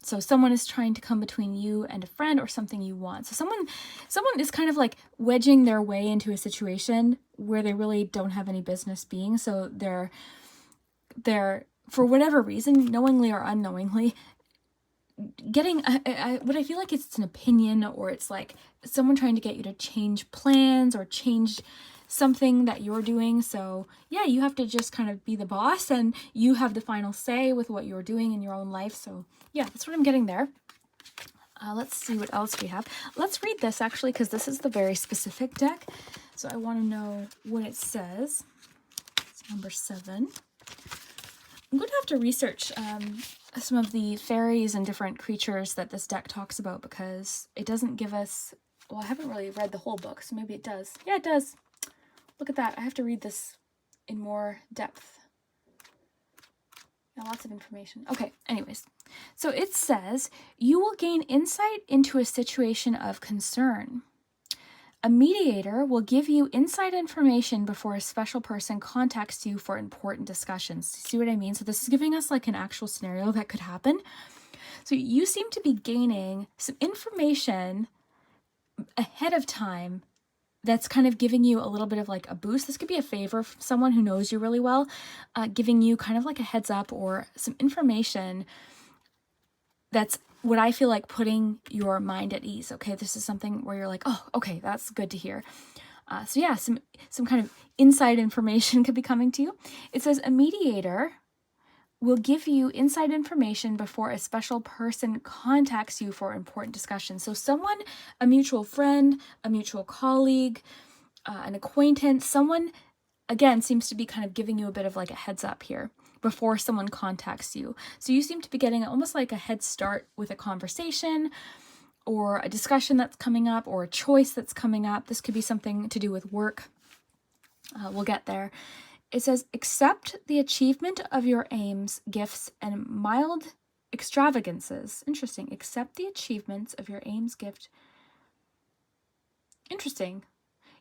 So someone is trying to come between you and a friend or something you want. So someone is kind of like wedging their way into a situation where they really don't have any business being. So they're for whatever reason, knowingly or unknowingly, getting what I feel like it's an opinion, or it's like someone trying to get you to change plans or change something that you're doing. So yeah, you have to just kind of be the boss and you have the final say with what you're doing in your own life. So yeah, that's what I'm getting there. Let's see what else we have. Let's read this actually, because this is the very specific deck. So I want to know what it says. It's number 7. I'm going to have to research some of the fairies and different creatures that this deck talks about, because it doesn't give us, well, I haven't really read the whole book, so maybe it does. Yeah, it does. Look at that. I have to read this in more depth. Yeah, lots of information. Okay, anyways. So it says, you will gain insight into a situation of concern. A mediator will give you inside information before a special person contacts you for important discussions. See what I mean? So this is giving us like an actual scenario that could happen. So you seem to be gaining some information ahead of time that's kind of giving you a little bit of like a boost. This could be a favor from someone who knows you really well, giving you kind of like a heads up or some information that's what I feel like putting your mind at ease. Okay, this is something where you're like, oh, okay, that's good to hear. So yeah, some kind of inside information could be coming to you. It says a mediator will give you inside information before a special person contacts you for important discussion. So someone, a mutual friend, a mutual colleague, an acquaintance, someone, again, seems to be kind of giving you a bit of like a heads up here before someone contacts you. So you seem to be getting almost like a head start with a conversation or a discussion that's coming up or a choice that's coming up. This could be something to do with work. We'll get there. It says, accept the achievement of your aims, gifts, and mild extravagances. Interesting. Accept the achievements of your aims, gift. Interesting.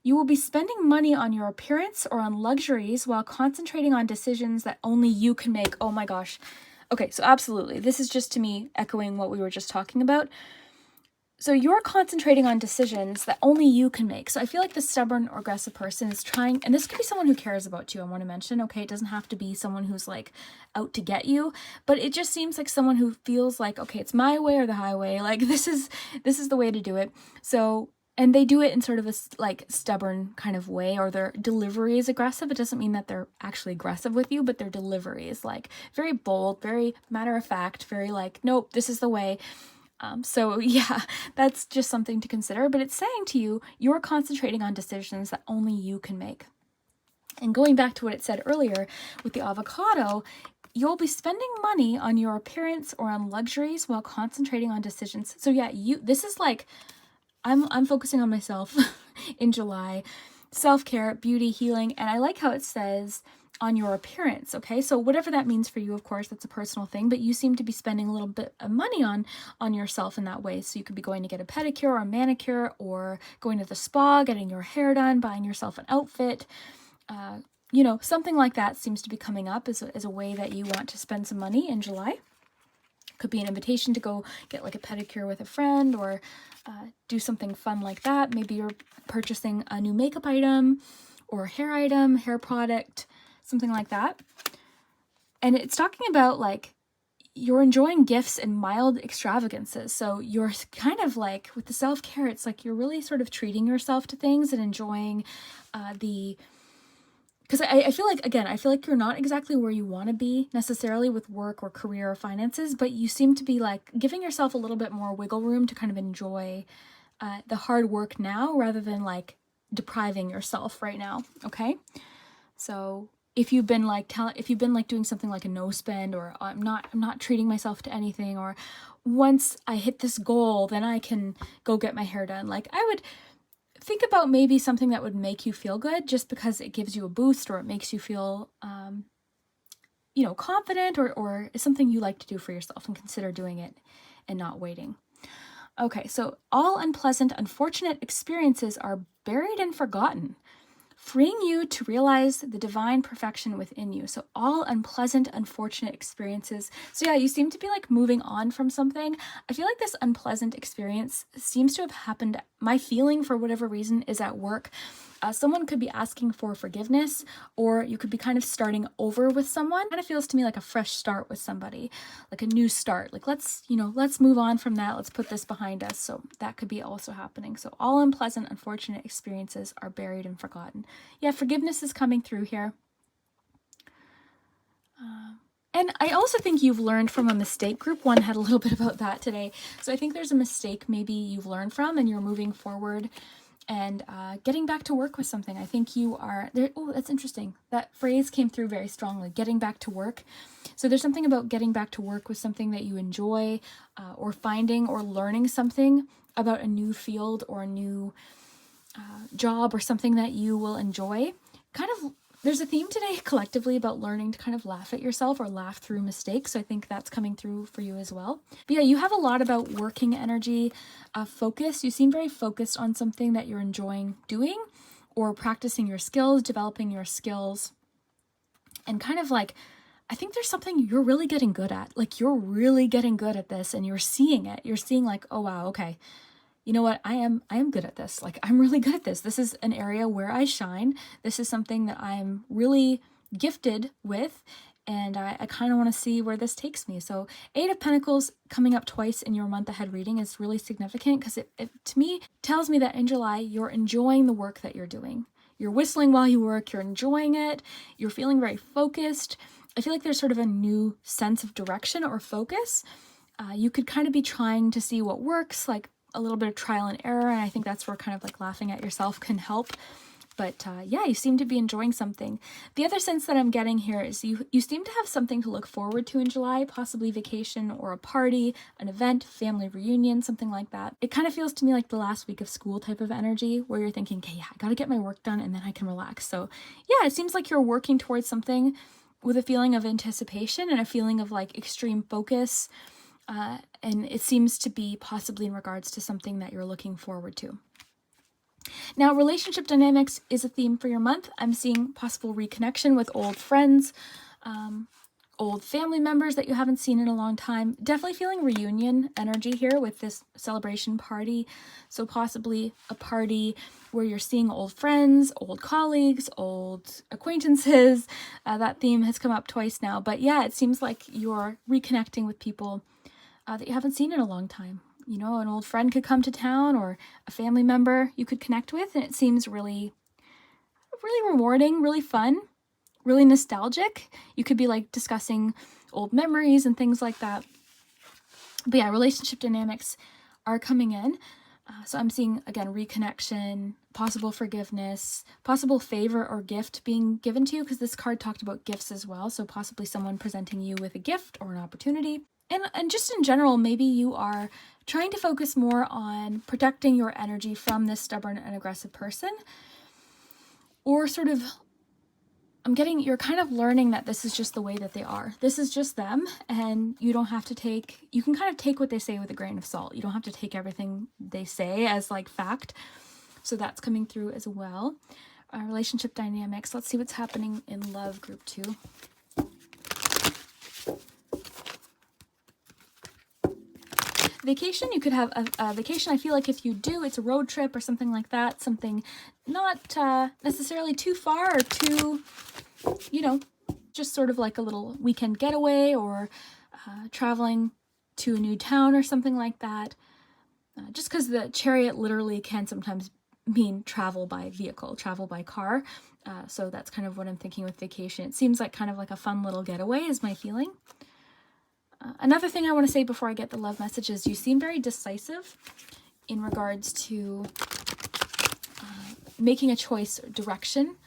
You will be spending money on your appearance or on luxuries while concentrating on decisions that only you can make. Oh my gosh. Okay, so absolutely. This is just to me echoing what we were just talking about. So you're concentrating on decisions that only you can make. So I feel like the stubborn or aggressive person is trying, and this could be someone who cares about you, I want to mention, okay? It doesn't have to be someone who's like out to get you, but it just seems like someone who feels like, okay, it's my way or the highway. Like this is the way to do it. So, and they do it in sort of a like stubborn kind of way, or their delivery is aggressive. It doesn't mean that they're actually aggressive with you, but their delivery is like very bold, very matter of fact, very like, nope, this is the way. So yeah, that's just something to consider, but it's saying to you, you're concentrating on decisions that only you can make. And going back to what it said earlier with the avocado, you'll be spending money on your appearance or on luxuries while concentrating on decisions. So yeah, this is like, I'm focusing on myself in July, self-care, beauty, healing, and I like how it says on your appearance, okay? So whatever that means for you, of course, that's a personal thing, but you seem to be spending a little bit of money on yourself in that way. So you could be going to get a pedicure or a manicure, or going to the spa, getting your hair done, buying yourself an outfit. Something like that seems to be coming up as a way that you want to spend some money in July. Could be an invitation to go get like a pedicure with a friend, or do something fun like that. Maybe you're purchasing a new makeup item or hair item, hair product, something like that. And it's talking about like you're enjoying gifts and mild extravagances. So you're kind of like with the self-care, it's like you're really sort of treating yourself to things and enjoying because I feel like, again, I feel like you're not exactly where you want to be necessarily with work or career or finances, but you seem to be like giving yourself a little bit more wiggle room to kind of enjoy the hard work now rather than like depriving yourself right now. Okay. So if you've been like doing something like a no spend, or I'm not treating myself to anything, or once I hit this goal, then I can go get my hair done. Like I would think about maybe something that would make you feel good just because it gives you a boost, or it makes you feel, confident, or is something you like to do for yourself, and consider doing it and not waiting. Okay, so all unpleasant, unfortunate experiences are buried and forgotten, freeing you to realize the divine perfection within you. So all unpleasant, unfortunate experiences. So yeah, you seem to be like moving on from something. I feel like this unpleasant experience seems to have happened. My feeling, for whatever reason, is at work. Someone could be asking for forgiveness, or you could be kind of starting over with someone. It kind of feels to me like a fresh start with somebody, like a new start. Like let's move on from that. Let's put this behind us. So that could be also happening. So all unpleasant, unfortunate experiences are buried and forgotten. Yeah, forgiveness is coming through here. And I also think you've learned from a mistake. Group 1 had a little bit about that today. So I think there's a mistake maybe you've learned from, and you're moving forward and getting back to work with something. I think you are there. Oh, that's interesting. That phrase came through very strongly, getting back to work. So there's something about getting back to work with something that you enjoy, or finding or learning something about a new field or a new job, or something that you will enjoy. Kind of, there's a theme today collectively about learning to kind of laugh at yourself or laugh through mistakes. So I think that's coming through for you as well. But yeah, you have a lot about working energy, focus. You seem very focused on something that you're enjoying doing, or practicing your skills, developing your skills, and kind of like, I think there's something you're really getting good at. Like you're really getting good at this, and you're seeing it. You're seeing like, oh wow, okay, you know what, I am good at this. Like I'm really good at this. This is an area where I shine. This is something that I'm really gifted with. and I kind of want to see where this takes me. So 8 of Pentacles coming up twice in your month ahead reading is really significant because it to me tells me that in July you're enjoying the work that you're doing. You're whistling while you work, you're enjoying it, you're feeling very focused. I feel like there's sort of a new sense of direction or focus. You could kind of be trying to see what works, like a little bit of trial and error, and I think that's where kind of like laughing at yourself can help. But yeah, you seem to be enjoying something. The other sense that I'm getting here is you seem to have something to look forward to in July, possibly vacation or a party, an event, family reunion, something like that. It kind of feels to me like the last week of school type of energy where you're thinking, okay, yeah, I got to get my work done and then I can relax. So yeah, it seems like you're working towards something with a feeling of anticipation and a feeling of like extreme focus. And it seems to be possibly in regards to something that you're looking forward to. Now, relationship dynamics is a theme for your month. I'm seeing possible reconnection with old friends, old family members that you haven't seen in a long time. Definitely feeling reunion energy here with this celebration party. So possibly a party where you're seeing old friends, old colleagues, old acquaintances. That theme has come up twice now. But yeah, it seems like you're reconnecting with people that you haven't seen in a long time. You know, an old friend could come to town or a family member you could connect with, and it seems really, really rewarding, really fun, really nostalgic. You could be like discussing old memories and things like that. But yeah, relationship dynamics are coming in. So I'm seeing, again, reconnection, possible forgiveness, possible favor or gift being given to you, because this card talked about gifts as well. So possibly someone presenting you with a gift or an opportunity. And just in general, maybe you are trying to focus more on protecting your energy from this stubborn and aggressive person. Or sort of, you're kind of learning that this is just the way that they are. This is just them, and you don't have to you can kind of take what they say with a grain of salt. You don't have to take everything they say as like fact. So that's coming through as well. Relationship dynamics. Let's see what's happening in love, group 2. Vacation, you could have a vacation. I feel like if you do, it's a road trip or something like that. Something not necessarily too far or too, just sort of like a little weekend getaway or traveling to a new town or something like that. Just because the Chariot literally can sometimes mean travel by vehicle, travel by car. So that's kind of what I'm thinking with vacation. It seems like kind of like a fun little getaway is my feeling. Another thing I want to say before I get the love message is you seem very decisive in regards to making a choice of direction.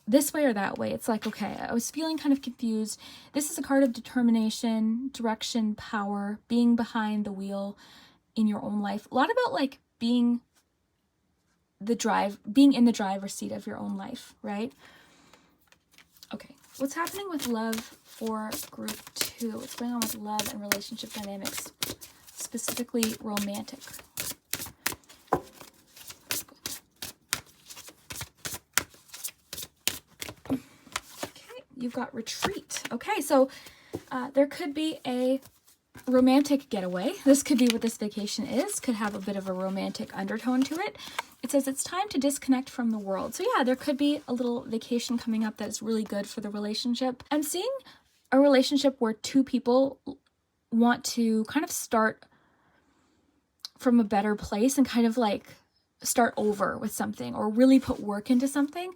This way or that way. It's like, okay, I was feeling kind of confused. This is a card of determination, direction, power, being behind the wheel in your own life. A lot about like being in the driver's seat of your own life, right? Okay, what's happening with love for group 2? What's going on with love and relationship dynamics, specifically romantic? Okay, you've got retreat. Okay, so there could be a romantic getaway. This could be what this vacation is. Could have a bit of a romantic undertone to it. It says it's time to disconnect from the world. So yeah, there could be a little vacation coming up that's really good for the relationship. I'm seeing a relationship where 2 people want to kind of start from a better place and kind of like start over with something or really put work into something.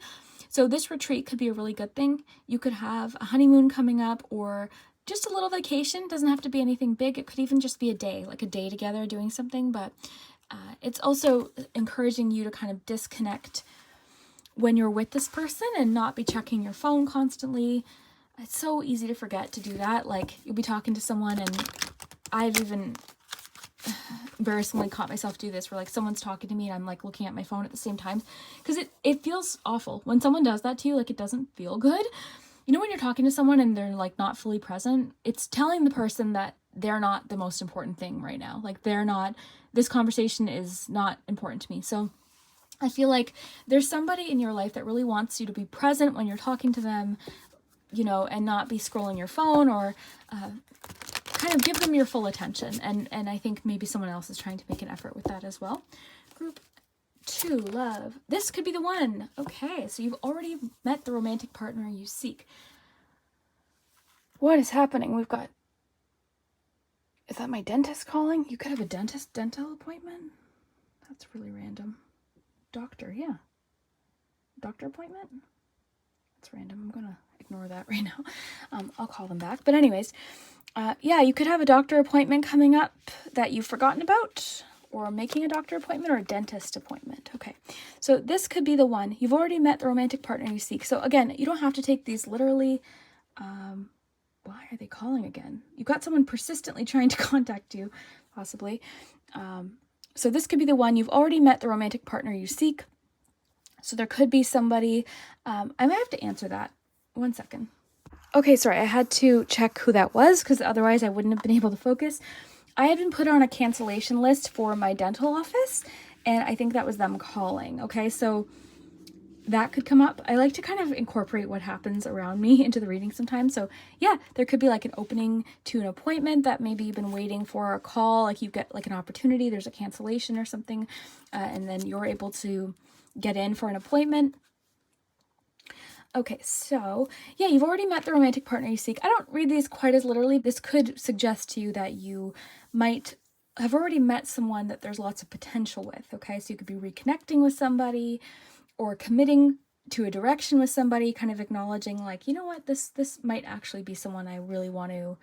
So this retreat could be a really good thing. You could have a honeymoon coming up or just a little vacation. Doesn't have to be anything big. It could even just be a day, like a day together doing something. But it's also encouraging you to kind of disconnect when you're with this person and not be checking your phone constantly. It's so easy to forget to do that. Like you'll be talking to someone, and I've even embarrassingly caught myself do this where like someone's talking to me and I'm like looking at my phone at the same time, because it feels awful when someone does that to you. Like it doesn't feel good. You know, when you're talking to someone and they're like not fully present, it's telling the person that they're not the most important thing right now. Like this conversation is not important to me. So I feel like there's somebody in your life that really wants you to be present when you're talking to them, and not be scrolling your phone or kind of give them your full attention. And I think maybe someone else is trying to make an effort with that as well. Group 2, love. This could be the one. Okay, so you've already met the romantic partner you seek. What is happening? We've got... Is that my dentist calling? You could have a dental appointment? That's really random. Doctor, yeah. Doctor appointment? That's random. I'm gonna ignore that right now. I'll call them back. But anyways, yeah, you could have a doctor appointment coming up that you've forgotten about, or making a doctor appointment or a dentist appointment. Okay, so this could be the one. You've already met the romantic partner you seek. So again, you don't have to take these literally. Why are they calling again? You've got someone persistently trying to contact you, possibly. So this could be the one. You've already met the romantic partner you seek. So there could be somebody. I might have to answer that. 1 second. Okay, sorry, I had to check who that was because otherwise I wouldn't have been able to focus. I had been put on a cancellation list for my dental office, and I think that was them calling. Okay, so that could come up. I like to kind of incorporate what happens around me into the reading sometimes. So yeah, there could be like an opening to an appointment that maybe you've been waiting for a call, like you get like an opportunity, there's a cancellation or something, and then you're able to get in for an appointment. Okay, so yeah, you've already met the romantic partner you seek. I don't read these quite as literally. This could suggest to you that you might have already met someone that there's lots of potential with, okay? So you could be reconnecting with somebody or committing to a direction with somebody, kind of acknowledging like, you know what, this might actually be someone I really want to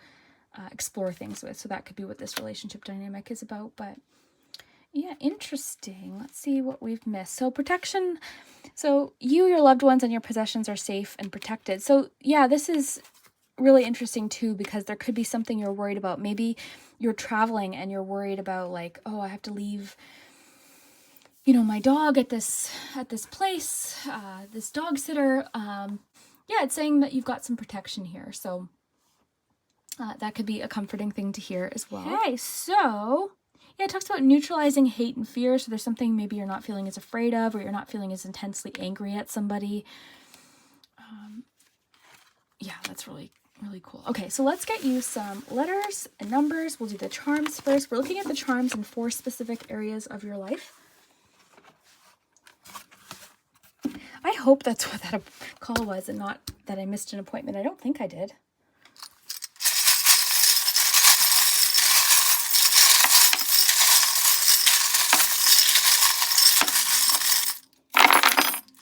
explore things with. So that could be what this relationship dynamic is about. But yeah, interesting. Let's see what we've missed. So protection. So you, your loved ones, and your possessions are safe and protected. So yeah, this is really interesting too, because there could be something you're worried about. Maybe you're traveling and you're worried about like, oh, I have to leave, you know, my dog at this place, this dog sitter. Yeah, it's saying that you've got some protection here. So that could be a comforting thing to hear as well. Okay, so yeah, it talks about neutralizing hate and fear. So there's something maybe you're not feeling as afraid of, or you're not feeling as intensely angry at somebody. Yeah, that's really, really cool. Okay, so let's get you some letters and numbers. We'll do the charms first. We're looking at the charms in 4 specific areas of your life. I hope that's what that call was and not that I missed an appointment. I don't think I did.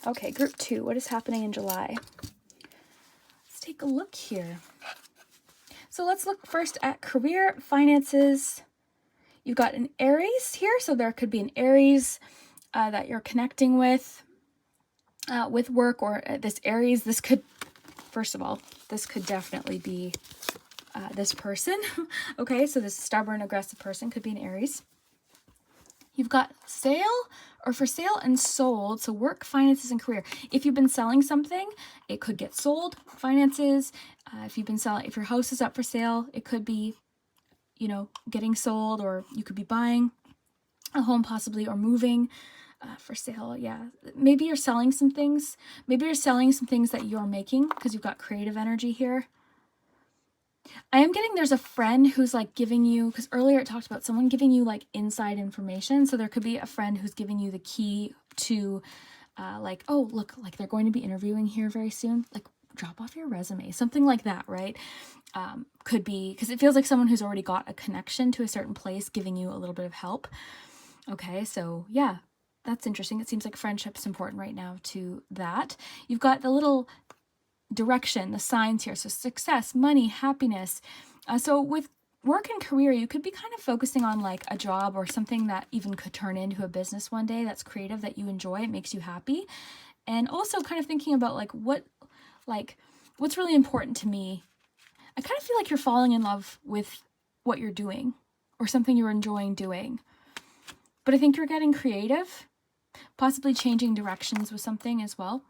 Okay, group 2, what is happening in July? Let's take a look here. So let's look first at career, finances. You've got an Aries here, so there could be an Aries that you're connecting with work, or this Aries. This could, first of all, this could definitely be this person. Okay, so this stubborn, aggressive person could be an Aries. You've got sale or for sale and sold. So work, finances, and career. If you've been selling something, it could get sold. Finances. If you've been selling, if your house is up for sale, it could be, you know, getting sold, or you could be buying a home possibly, or moving for sale. Yeah, maybe you're selling some things. Maybe you're selling some things that you're making because you've got creative energy here. I am getting there's a friend who's like giving you, because earlier it talked about someone giving you like inside information. So there could be a friend who's giving you the key to like, oh, look, like they're going to be interviewing here very soon. Like drop off your resume, something like that, right? Could be, because it feels like someone who's already got a connection to a certain place giving you a little bit of help. Okay, so yeah, that's interesting. It seems like friendship's important right now to that. You've got the little direction, the signs here. So success, money, happiness. So with work and career, you could be kind of focusing on like a job or something that even could turn into a business one day that's creative, that you enjoy, it makes you happy. And also kind of thinking about like what's really important to me. I kind of feel like you're falling in love with what you're doing or something you're enjoying doing. But I think you're getting creative, possibly changing directions with something as well.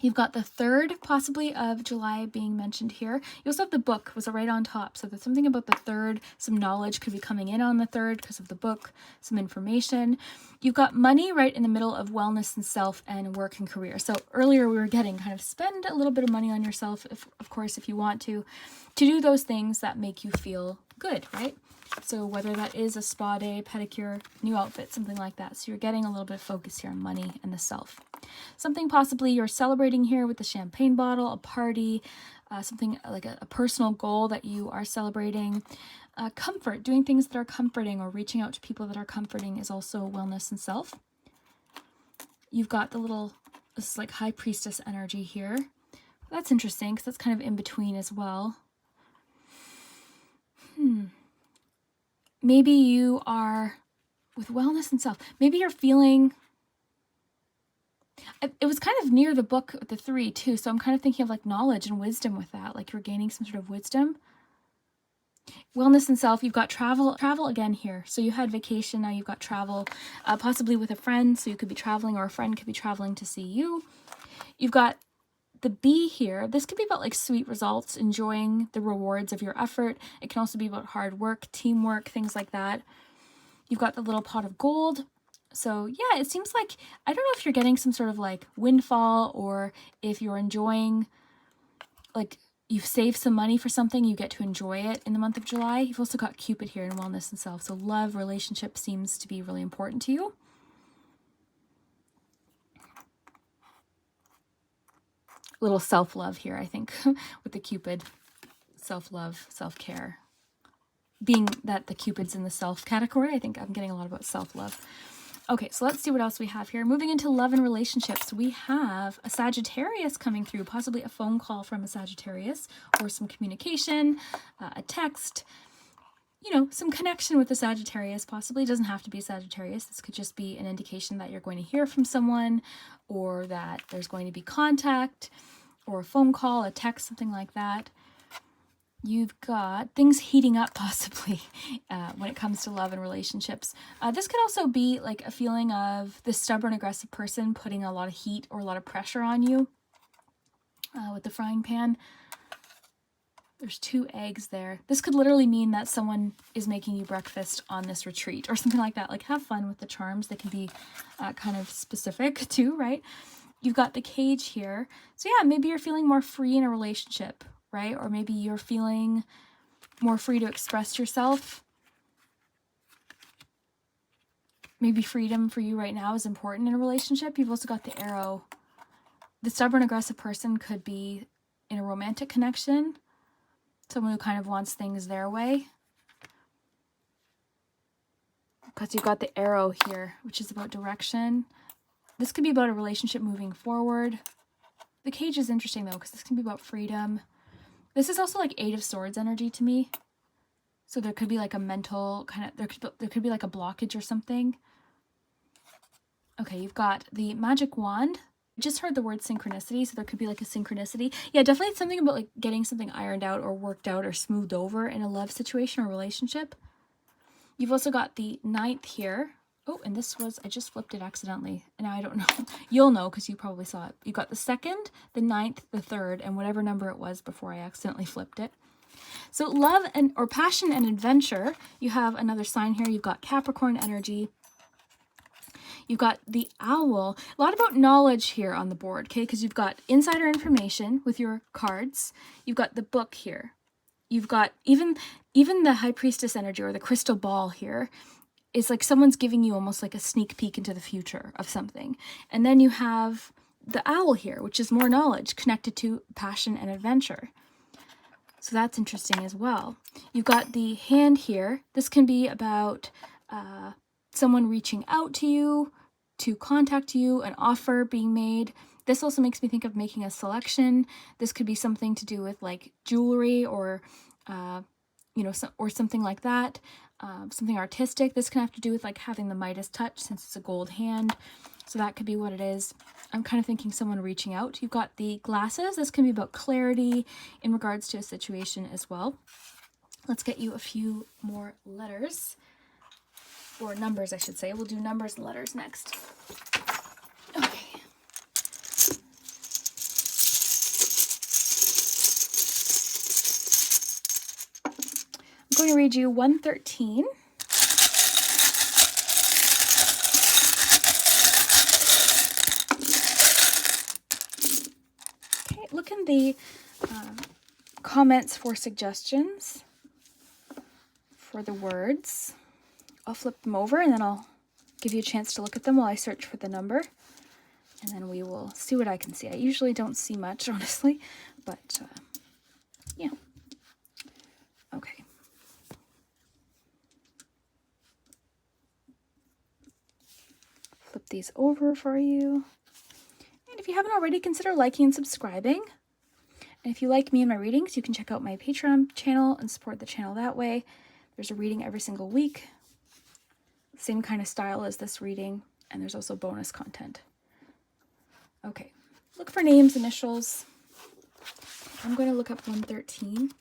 You've got the 3rd, possibly, of July being mentioned here. You also have the book, was right on top. So there's something about the 3rd. Some knowledge could be coming in on the 3rd because of the book, some information. You've got money right in the middle of wellness and self and work and career. So earlier we were getting kind of spend a little bit of money on yourself, of course, if you want to do those things that make you feel good, right? So whether that is a spa day, pedicure, new outfit, something like that. So you're getting a little bit of focus here on money and the self. Something possibly you're celebrating here with the champagne bottle, a party, something like a personal goal that you are celebrating. Comfort, doing things that are comforting or reaching out to people that are comforting is also wellness and self. You've got this is like High Priestess energy here. That's interesting because that's kind of in between as well. Maybe you are with wellness and self. Maybe you're feeling, it was kind of near the book, the 3 too. So I'm kind of thinking of like knowledge and wisdom with that. Like you're gaining some sort of wisdom. Wellness and self, you've got travel again here. So you had vacation, now you've got travel, possibly with a friend. So you could be traveling, or a friend could be traveling to see you. You've got the bee here. This could be about like sweet results, enjoying the rewards of your effort. It can also be about hard work, teamwork, things like that. You've got the little pot of gold. So yeah, it seems like, I don't know if you're getting some sort of like windfall, or if you're enjoying, like you've saved some money for something, you get to enjoy it in the month of July. You've also got Cupid here in wellness and self. So love, relationship seems to be really important to you. Little self-love here, I think, with the Cupid. Self-love, self-care. Being that the Cupid's in the self category, I think I'm getting a lot about self-love. Okay, so let's see what else we have here. Moving into love and relationships, we have a Sagittarius coming through, possibly a phone call from a Sagittarius, or some communication, a text, you know, some connection with the Sagittarius. Possibly, it doesn't have to be Sagittarius. This could just be an indication that you're going to hear from someone, or that there's going to be contact, or a phone call, a text, something like that. You've got things heating up possibly when it comes to love and relationships. This could also be like a feeling of this stubborn, aggressive person putting a lot of heat or a lot of pressure on you with the frying pan. There's 2 eggs there. This could literally mean that someone is making you breakfast on this retreat or something like that. Like, have fun with the charms. They can be kind of specific too, right? You've got the cage here. So yeah, maybe you're feeling more free in a relationship, right? Or maybe you're feeling more free to express yourself. Maybe freedom for you right now is important in a relationship. You've also got the arrow. The stubborn, aggressive person could be in a romantic connection. Someone who kind of wants things their way. Because you've got the arrow here, which is about direction. This could be about a relationship moving forward. The cage is interesting though, because this can be about freedom. This is also like 8 of Swords energy to me. So there could be like a mental kind of, there could be like a blockage or something. Okay, you've got the magic wand. I just heard the word synchronicity, so there could be like a synchronicity. Yeah, definitely something about like getting something ironed out or worked out or smoothed over in a love situation or relationship. You've also got the 9th here. Oh, and this was, I just flipped it accidentally. And I don't know. You'll know because you probably saw it. You got the 2nd, the 9th, the 3rd, and whatever number it was before I accidentally flipped it. So love or passion and adventure. You have another sign here. You've got Capricorn energy. You've got the owl. A lot about knowledge here on the board, okay? Because you've got insider information with your cards. You've got the book here. You've got even the High Priestess energy or the crystal ball here. It's like someone's giving you almost like a sneak peek into the future of something. And then you have the owl here, which is more knowledge connected to passion and adventure. So that's interesting as well. You've got the hand here. This can be about someone reaching out to you, to contact you, an offer being made. This also makes me think of making a selection. This could be something to do with like jewelry or, or something like that. Something artistic. This can have to do with like having the Midas touch since it's a gold hand. So that could be what it is. I'm kind of thinking someone reaching out. You've got the glasses. This can be about clarity in regards to a situation as well. Let's get you a few more letters. Or numbers, I should say. We'll do numbers and letters next. Okay. I'm going to read you 113. Okay, look in the comments for suggestions for the words. I'll flip them over and then I'll give you a chance to look at them while I search for the number. And then we will see what I can see. I usually don't see much, honestly, but these over for you. And if you haven't already, consider liking and subscribing. And if you like me and my readings, you can check out my Patreon channel and support the channel that way. There's a reading every single week. Same kind of style as this reading. And there's also bonus content. Okay, look for names, initials. I'm going to look up 113.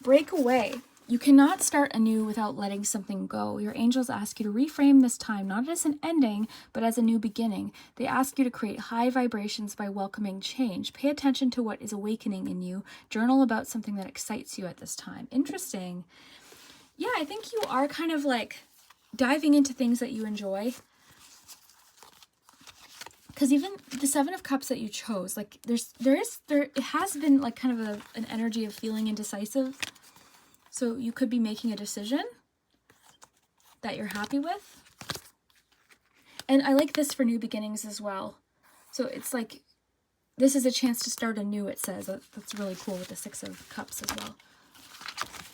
Break away. You cannot start anew without letting something go. Your angels ask you to reframe this time, not as an ending, but as a new beginning. They ask you to create high vibrations by welcoming change. Pay attention to what is awakening in you. Journal about something that excites you at this time. Interesting. Yeah, I think you are kind of like diving into things that you enjoy. Because even the Seven of Cups that you chose, like it has been like kind of an energy of feeling indecisive. So you could be making a decision that you're happy with. And I like this for new beginnings as well. So it's like, this is a chance to start anew, it says. That's really cool with the Six of Cups as well.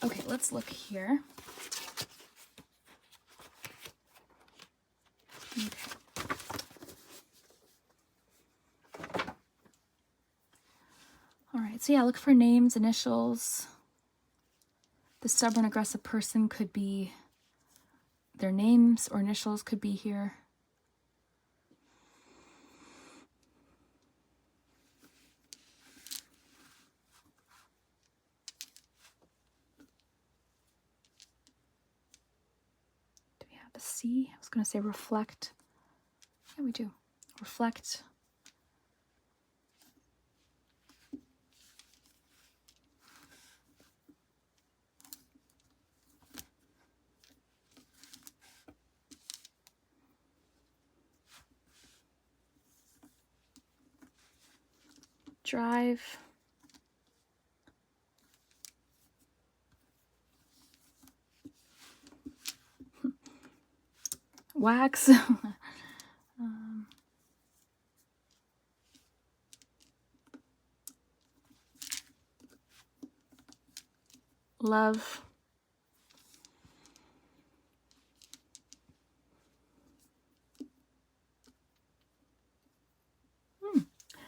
Okay, let's look here. Okay. All right, so yeah, look for names, initials. The stubborn, aggressive person could be, their names or initials could be here. Do we have a C? I was going to say reflect. Yeah, we do. Reflect. Drive. Wax. Love.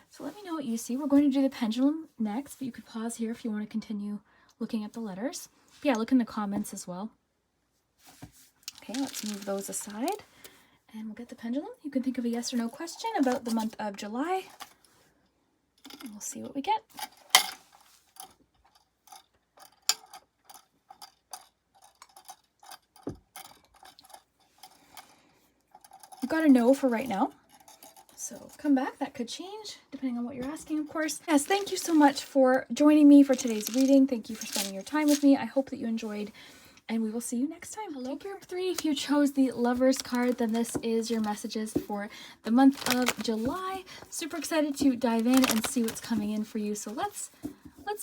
So let me know what you see. We're going to do the pendulum next, but you could pause here if you want to continue looking at the letters. But yeah, look in the comments as well. Okay, let's move those aside. And we'll get the pendulum. You can think of a yes or no question about the month of July. And we'll see what we get. You've got a no for right now. So come back, that could change depending on what you're asking, of course. Yes, thank you so much for joining me for today's reading. Thank you for spending your time with me. I hope that you enjoyed, and we will see you next time. Hello, Group 3. If you chose the Lovers card, then this is your messages for the month of July. Super excited to dive in and see what's coming in for you. So let's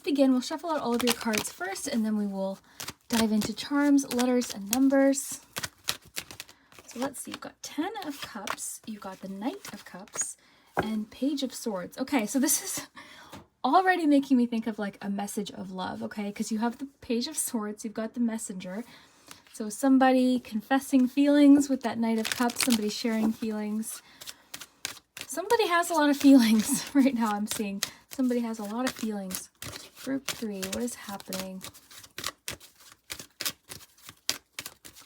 begin. We'll shuffle out all of your cards first, and then we will dive into charms, letters, and numbers. So let's see, you've got 10 of Cups, you've got the Knight of Cups, and Page of Swords. Okay, so this is already making me think of like a message of love, okay? Because you have the Page of Swords, you've got the Messenger. So somebody confessing feelings with that Knight of Cups, somebody sharing feelings. Somebody has a lot of feelings right now, I'm seeing. Somebody has a lot of feelings. Group 3, what is happening?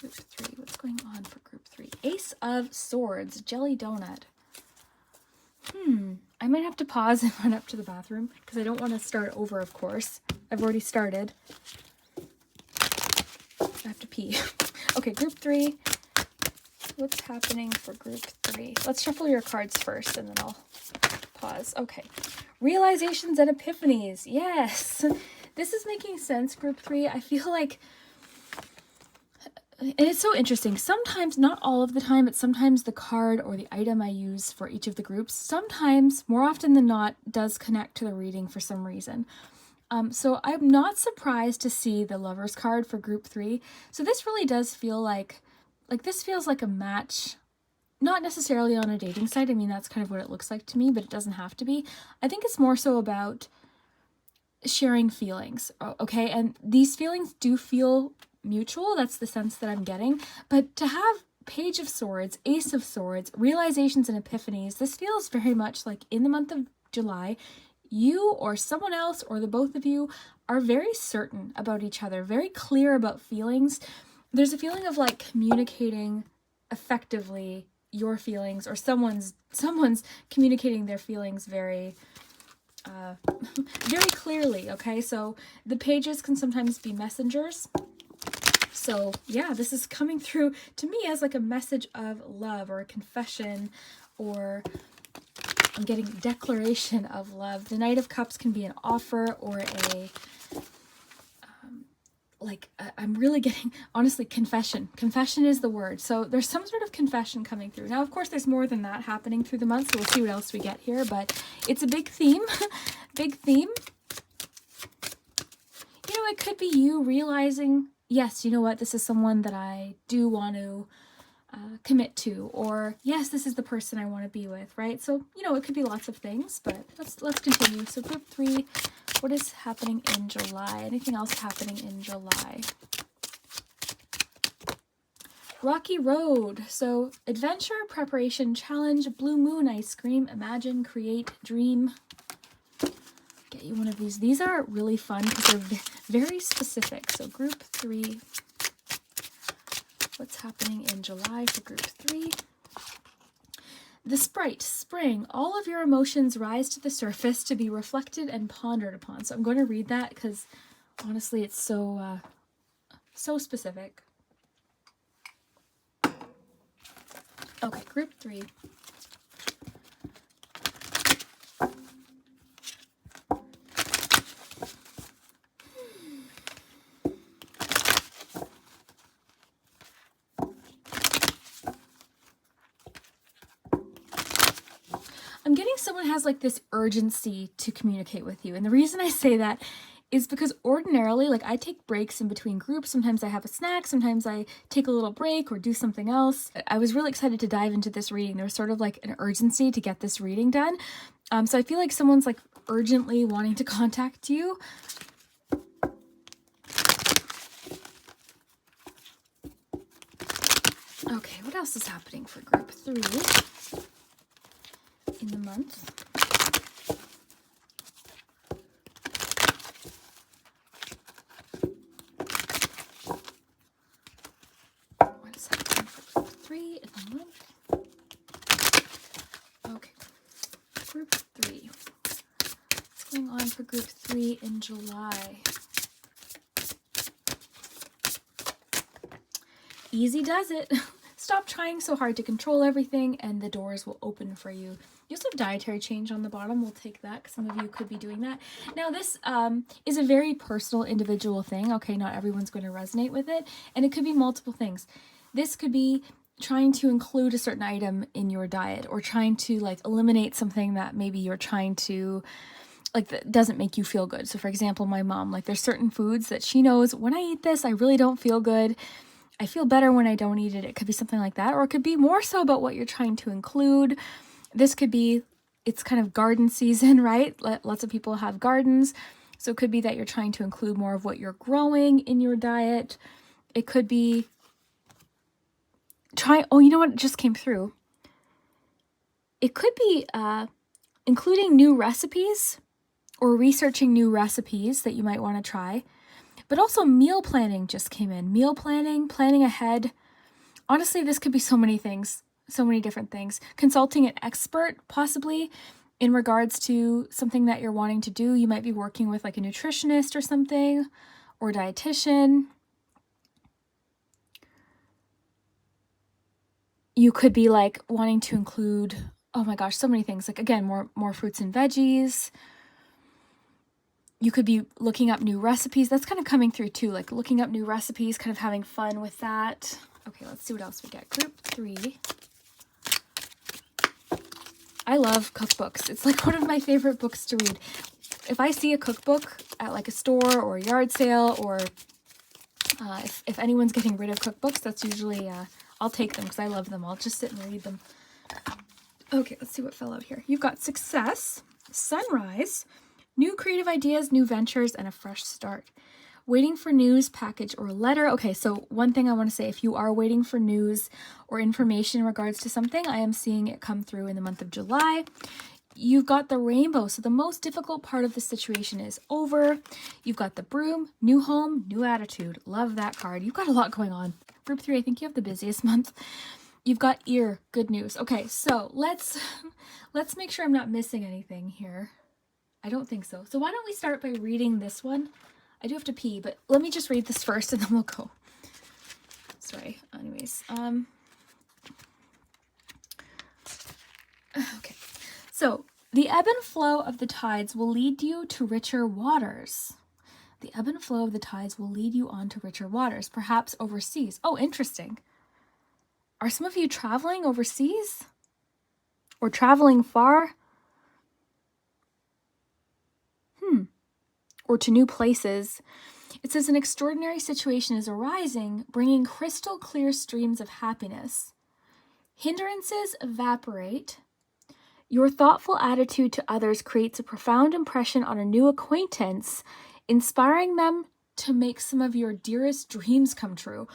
Group 3, what's going on for Group 3? Ace of Swords, Jelly Donut. I might have to pause and run up to the bathroom because I don't want to start over, of course. I've already started. I have to pee. Okay, Group 3. What's happening for Group 3? Let's shuffle your cards first and then I'll pause. Okay. Realizations and epiphanies. Yes. This is making sense, Group 3. I feel like, and it's so interesting. Sometimes, not all of the time, but sometimes the card or the item I use for each of the groups, sometimes, more often than not, does connect to the reading for some reason. So I'm not surprised to see the Lovers card for Group 3. So this really does feel like this feels like a match, not necessarily on a dating site. I mean, that's kind of what it looks like to me, but it doesn't have to be. I think it's more so about sharing feelings, okay? And these feelings do feel mutual. That's the sense that I'm getting. But to have Page of Swords, Ace of Swords, realizations and epiphanies. This feels very much like in the month of July, you or someone else or the both of you are very certain about each other, very clear about feelings. There's a feeling of like communicating effectively your feelings, or someone's communicating their feelings very very clearly, okay? So the pages can sometimes be messengers. So yeah, this is coming through to me as like a message of love or a confession, or I'm getting declaration of love. The Knight of Cups can be an offer or a, I'm really getting, honestly, confession. Confession is the word. So there's some sort of confession coming through. Now, of course, there's more than that happening through the month, so we'll see what else we get here, but it's a big theme, big theme. You know, it could be you realizing, yes, you know what, this is someone that I do want to commit to, or yes, this is the person I want to be with, right? So, you know, it could be lots of things, but let's continue. So group 3, what is happening in July? Anything else happening in July? Rocky Road. So adventure, preparation, challenge, blue moon, ice cream, imagine, create, dream. Get you one of these. These are really fun because they're very specific. So group 3. What's happening in July for group 3? The Sprite, spring, all of your emotions rise to the surface to be reflected and pondered upon. So I'm going to read that because honestly it's so specific. Okay, group 3. I'm getting someone has like this urgency to communicate with you. And the reason I say that is because ordinarily, like, I take breaks in between groups. Sometimes I have a snack, sometimes I take a little break or do something else. I was really excited to dive into this reading. There was sort of like an urgency to get this reading done. So I feel like someone's like urgently wanting to contact you. Okay, what else is happening for group 3 in the month? What is happening for group 3 in the month? Okay, group 3. What's going on for group 3 in July? Easy does it. Stop trying so hard to control everything and the doors will open for you. You also have dietary change on the bottom. We'll take that because some of you could be doing that. Now this is a very personal, individual thing. Okay, not everyone's going to resonate with it. And it could be multiple things. This could be trying to include a certain item in your diet, or trying to like eliminate something that maybe you're trying to, like, that doesn't make you feel good. So for example, my mom, like, there's certain foods that she knows, when I eat this, I really don't feel good. I feel better when I don't eat it. It could be something like that, or it could be more so about what you're trying to include. This could be, it's kind of garden season, right? Lots of people have gardens. So it could be that you're trying to include more of what you're growing in your diet. It could be oh, you know what just came through? It could be including new recipes or researching new recipes that you might want to try. But also meal planning just came in. Meal planning, planning ahead. Honestly, this could be so many things, so many different things. Consulting an expert, possibly, in regards to something that you're wanting to do. You might be working with like a nutritionist or something, or a dietitian. You could be like wanting to include, oh my gosh, so many things. Like, again, more fruits and veggies. You could be looking up new recipes. That's kind of coming through too, like looking up new recipes, kind of having fun with that. Okay, let's see what else we get. Group 3. I love cookbooks. It's like one of my favorite books to read. If I see a cookbook at like a store or a yard sale, or if anyone's getting rid of cookbooks, that's usually, I'll take them because I love them. I'll just sit and read them. Okay, let's see what fell out here. You've got success, sunrise, new creative ideas, new ventures, and a fresh start. Waiting for news, package, or letter. Okay, so one thing I want to say, if you are waiting for news or information in regards to something, I am seeing it come through in the month of July. You've got the rainbow, so the most difficult part of the situation is over. You've got the broom, new home, new attitude. Love that card. You've got a lot going on. Group 3, I think you have the busiest month. You've got ear, good news. Okay, so let's make sure I'm not missing anything here. I don't think so. So why don't we start by reading this one? I do have to pee, but let me just read this first and then we'll go. Sorry. Anyways, okay. So the ebb and flow of the tides will lead you to richer waters. The ebb and flow of the tides will lead you on to richer waters, perhaps overseas. Oh, interesting. Are some of you traveling overseas? Or traveling far? Or to new places. It says an extraordinary situation is arising, bringing crystal clear streams of happiness. Hindrances evaporate. Your thoughtful attitude to others creates a profound impression on a new acquaintance, inspiring them to make some of your dearest dreams come true.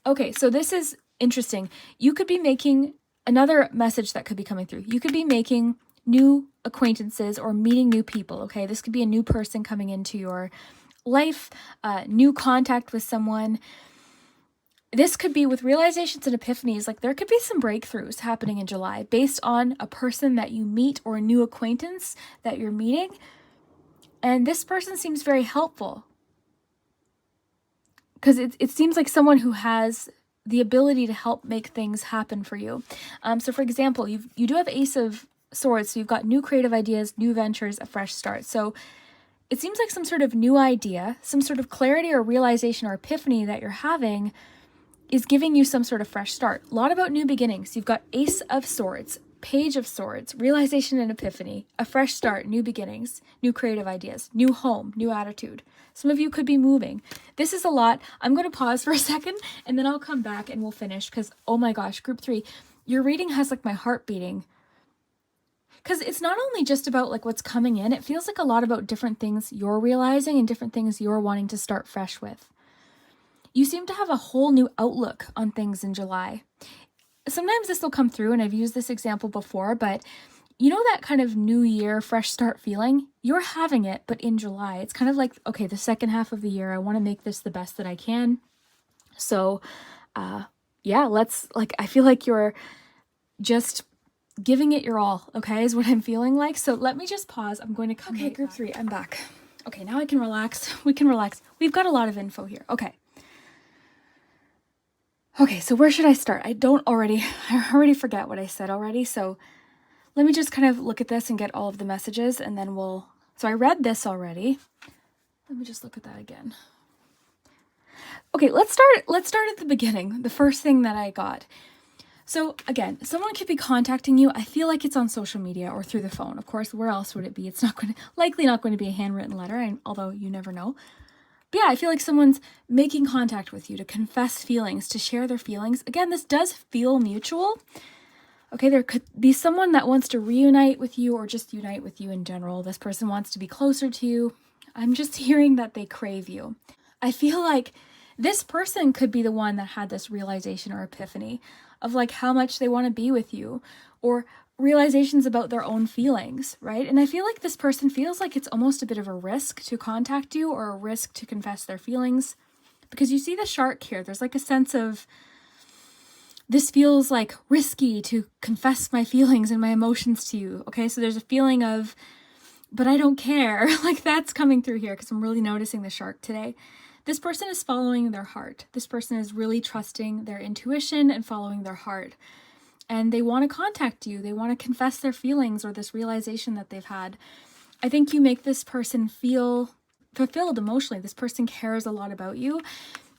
Okay, so this is interesting. You could be making another message that could be coming through. You could be making new acquaintances or meeting new people, okay? This could be a new person coming into your life, new contact with someone. This could be with realizations and epiphanies. Like there could be some breakthroughs happening in July based on a person that you meet or a new acquaintance that you're meeting. And this person seems very helpful because it seems like someone who has the ability to help make things happen for you. So for example, you do have Ace of Swords, so you've got new creative ideas, new ventures, a fresh start. So it seems like some sort of new idea, some sort of clarity or realization or epiphany that you're having is giving you some sort of fresh start. A lot about new beginnings. You've got Ace of Swords, Page of Swords, realization and epiphany, a fresh start, new beginnings, new creative ideas, new home, new attitude. Some of you could be moving. This is a lot. I'm going to pause for a second and then I'll come back and we'll finish because, oh my gosh, group 3, your reading has like my heart beating. Because it's not only just about like what's coming in, it feels like a lot about different things you're realizing and different things you're wanting to start fresh with. You seem to have a whole new outlook on things in July. Sometimes this will come through, and I've used this example before, but you know that kind of new year, fresh start feeling? You're having it, but in July. It's kind of like, okay, the second half of the year, I want to make this the best that I can. So, yeah, I feel like you're just giving it your all, okay, is what I'm feeling like. So let me just pause. I'm going to come right group back. 3, I'm back. Okay, now I can relax. We can relax. We've got a lot of info here. Okay, so where should I start? I already forget what I said already. So let me just kind of look at this and get all of the messages and then so I read this already. Let me just look at that again. Okay, let's start at the beginning. The first thing that I got. So again, someone could be contacting you. I feel like it's on social media or through the phone. Of course, where else would it be? It's likely not going to be a handwritten letter, although you never know. But yeah, I feel like someone's making contact with you to confess feelings, to share their feelings. Again, this does feel mutual. Okay, there could be someone that wants to reunite with you or just unite with you in general. This person wants to be closer to you. I'm just hearing that they crave you. I feel like this person could be the one that had this realization or epiphany of like how much they want to be with you or realizations about their own feelings, right? And I feel like this person feels like it's almost a bit of a risk to contact you or a risk to confess their feelings because you see the shark here. There's like a sense of this feels like risky to confess my feelings and my emotions to you. Okay, so there's a feeling of, but I don't care. Like that's coming through here because I'm really noticing the shark today. This person is following their heart. This person is really trusting their intuition and following their heart. And they want to contact you. They want to confess their feelings or this realization that they've had. I think you make this person feel fulfilled emotionally. This person cares a lot about you.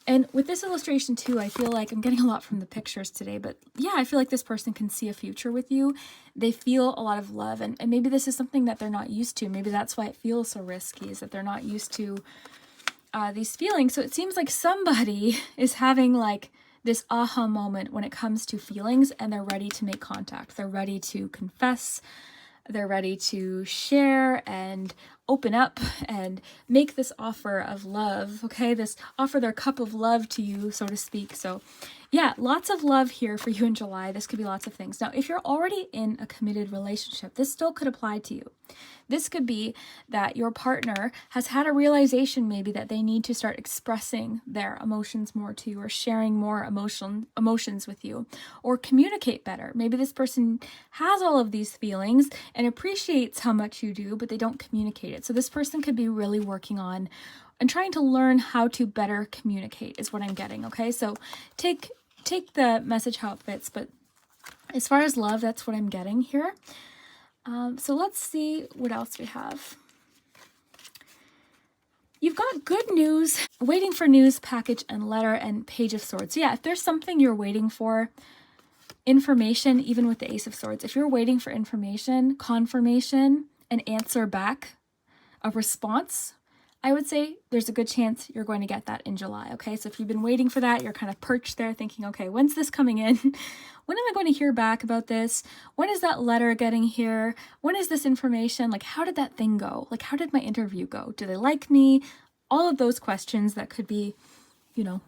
And with this illustration too, I feel like I'm getting a lot from the pictures today, but yeah, I feel like this person can see a future with you. They feel a lot of love. And maybe this is something that they're not used to. Maybe that's why it feels so risky, is that they're not used to these feelings. So it seems like somebody is having like this aha moment when it comes to feelings and they're ready to make contact. They're ready to confess They're ready to share and open up and make this offer of love, okay? This offer their cup of love to you, so to speak. So yeah, lots of love here for you in July. This could be lots of things. Now, if you're already in a committed relationship, this still could apply to you. This could be that your partner has had a realization maybe that they need to start expressing their emotions more to you, or sharing more emotions with you, or communicate better. Maybe this person has all of these feelings and appreciates how much you do, but they don't communicate it. So this person could be really working on and trying to learn how to better communicate is what I'm getting, okay? So take the message how it fits, but as far as love, that's what I'm getting here. So let's see what else we have. You've got good news, waiting for news, package, and letter, and Page of Swords. So yeah, if there's something you're waiting for, information, even with the Ace of Swords, if you're waiting for information, confirmation, an answer back, a response, I would say there's a good chance you're going to get that in July, okay? So if you've been waiting for that, you're kind of perched there thinking, okay, when's this coming in? When am I going to hear back about this? When is that letter getting here? When is this information? Like, how did that thing go? Like, how did my interview go? Do they like me? All of those questions that could be, you know,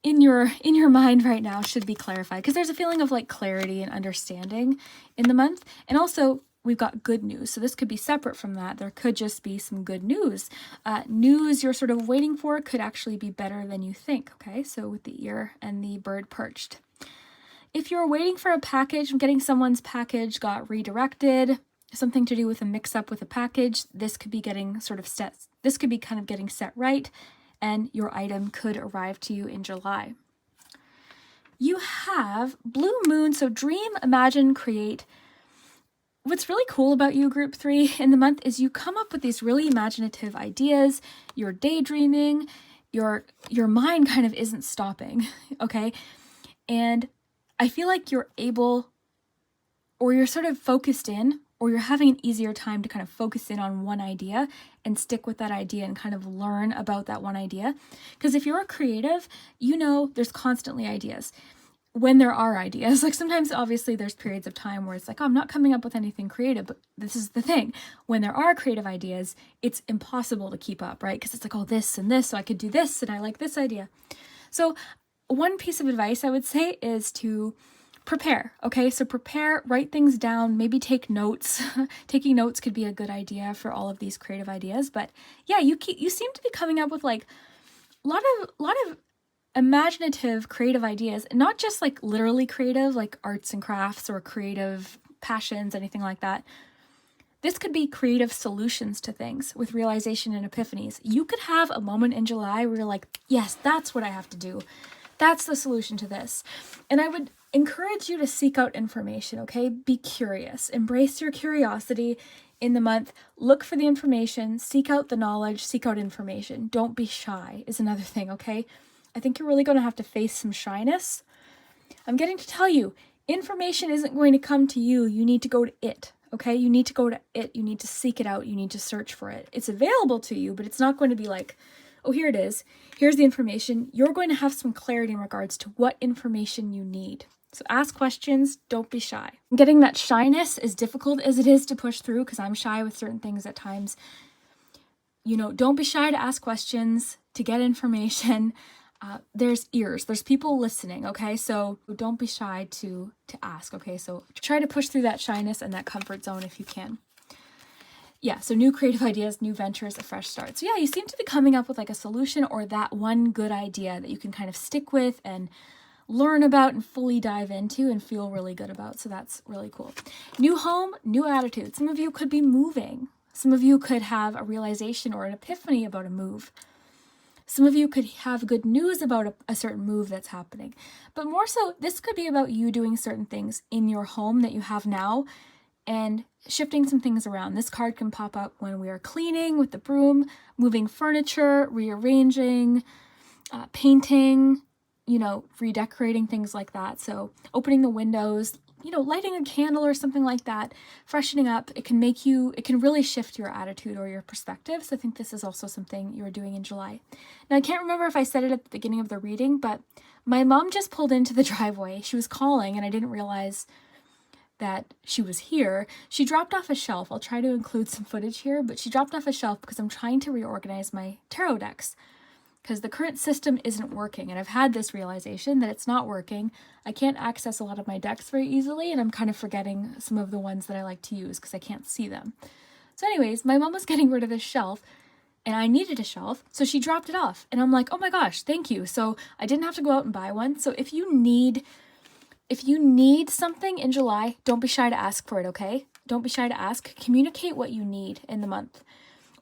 in your mind right now should be clarified, because there's a feeling of like clarity and understanding in the month. And also, we've got good news. So this could be separate from that. There could just be some good news. News you're sort of waiting for could actually be better than you think, okay? So with the ear and the bird perched. If you're waiting for a package, getting someone's package got redirected, something to do with a mix-up with a package, this could be getting sort of set. This could be kind of getting set right, and your item could arrive to you in July. You have Blue Moon, so dream, imagine, create. What's really cool about you, Group 3, in the month is you come up with these really imaginative ideas. You're daydreaming. Your mind kind of isn't stopping, okay? And I feel like you're able, or you're sort of focused in, or you're having an easier time to kind of focus in on one idea and stick with that idea and kind of learn about that one idea. Because if you're a creative, you know there's constantly ideas. When there are ideas, like sometimes obviously there's periods of time where it's like, oh, I'm not coming up with anything creative, but this is the thing. When there are creative ideas, it's impossible to keep up, right? Because it's like, oh, this and this, so I could do this and I like this idea. So one piece of advice I would say is to prepare, okay? So prepare, write things down, maybe take notes. Taking notes could be a good idea for all of these creative ideas. But yeah, you seem to be coming up with like a lot of imaginative creative ideas, not just like literally creative, like arts and crafts or creative passions, anything like that. This could be creative solutions to things with realization and epiphanies. You could have a moment in July where you're like, yes, that's what I have to do. That's the solution to this. And I would encourage you to seek out information, okay? Be curious. Embrace your curiosity in the month. Look for the information. Seek out the knowledge. Seek out information. Don't be shy is another thing, okay? I think you're really going to have to face some shyness. I'm getting to tell you, information isn't going to come to you. You need to go to it, okay? You need to go to it. You need to seek it out. You need to search for it. It's available to you, but it's not going to be like, oh, here it is. Here's the information. You're going to have some clarity in regards to what information you need. So ask questions. Don't be shy. Getting that shyness, as difficult as it is to push through, because I'm shy with certain things at times, you know, don't be shy to ask questions, to get information. There's ears. There's people listening, okay? So don't be shy to ask, okay? So try to push through that shyness and that comfort zone if you can. Yeah, so new creative ideas, new ventures, a fresh start. So yeah, you seem to be coming up with like a solution or that one good idea that you can kind of stick with and learn about and fully dive into and feel really good about. So that's really cool. New home, new attitude. Some of you could be moving. Some of you could have a realization or an epiphany about a move. Some of you could have good news about a certain move that's happening. But more so, this could be about you doing certain things in your home that you have now and shifting some things around. This card can pop up when we are cleaning with the broom, moving furniture, rearranging, painting, you know, redecorating, things like that. So opening the windows, you know, lighting a candle or something like that, freshening up. It can really shift your attitude or your perspective. So I think this is also something you're doing in July. Now, I can't remember if I said it at the beginning of the reading, but my mom just pulled into the driveway. She was calling and I didn't realize that she was here. She dropped off a shelf. I'll try to include some footage here, but she dropped off a shelf because I'm trying to reorganize my tarot decks because the current system isn't working. And I've had this realization that it's not working. I can't access a lot of my decks very easily, and I'm kind of forgetting some of the ones that I like to use because I can't see them. So anyways, my mom was getting rid of this shelf and I needed a shelf, so she dropped it off. And I'm like, oh my gosh, thank you. So I didn't have to go out and buy one. So if you need something in July, don't be shy to ask for it, okay? Don't be shy to ask. Communicate what you need in the month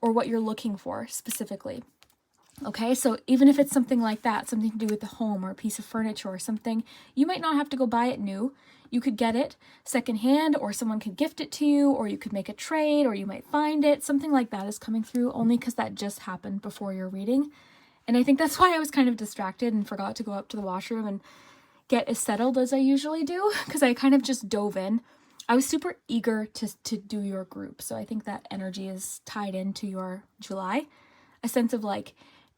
or what you're looking for specifically. Okay, so even if it's something like that, something to do with the home or a piece of furniture or something, you might not have to go buy it new. You could get it secondhand, or someone could gift it to you, or you could make a trade, or you might find it. Something like that is coming through only because that just happened before your reading. And I think that's why I was kind of distracted and forgot to go up to the washroom and get as settled as I usually do, because I kind of just dove in. I was super eager to do your group, so I think that energy is tied into your July. A sense of like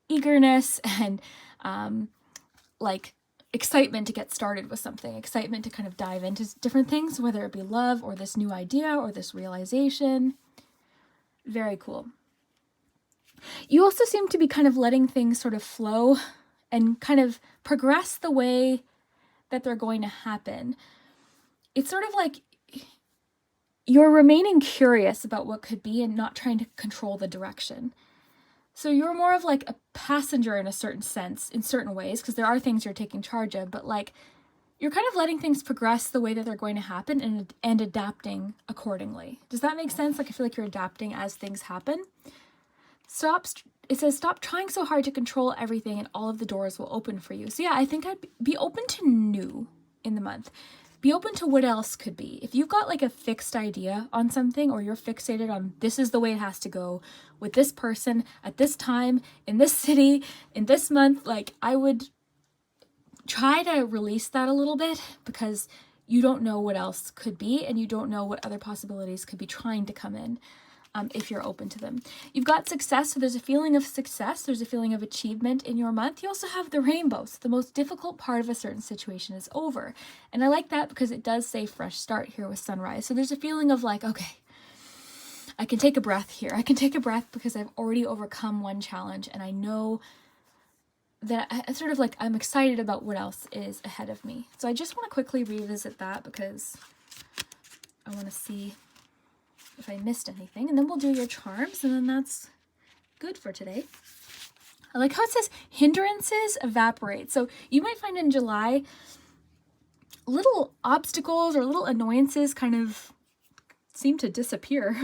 eagerness and like excitement to get started with something, excitement to kind of dive into different things, whether it be love or this new idea or this realization. Very cool. You also seem to be kind of letting things sort of flow and kind of progress the way that they're going to happen. It's sort of like you're remaining curious about what could be and not trying to control the direction. So you're more of like a passenger in a certain sense, in certain ways, because there are things you're taking charge of, but like you're kind of letting things progress the way that they're going to happen and adapting accordingly. Does that make sense? Like I feel like you're adapting as things happen. It says, stop trying so hard to control everything and all of the doors will open for you. So yeah, I think I'd be open to new in the month. Be open to what else could be. If you've got like a fixed idea on something, or you're fixated on this is the way it has to go with this person at this time in this city in this month, like I would try to release that a little bit, because you don't know what else could be and you don't know what other possibilities could be trying to come in. If you're open to them. You've got success, so there's a feeling of success, there's a feeling of achievement in your month. You also have the rainbow, so the most difficult part of a certain situation is over. And I like that because it does say fresh start here with sunrise. So there's a feeling of like, okay, I can take a breath here. I can take a breath because I've already overcome one challenge, and I know that I sort of like, I'm excited about what else is ahead of me. So I just want to quickly revisit that because I want to see if I missed anything, and then we'll do your charms, and then that's good for today. I like how it says hindrances evaporate. So you might find in July little obstacles or little annoyances kind of seem to disappear.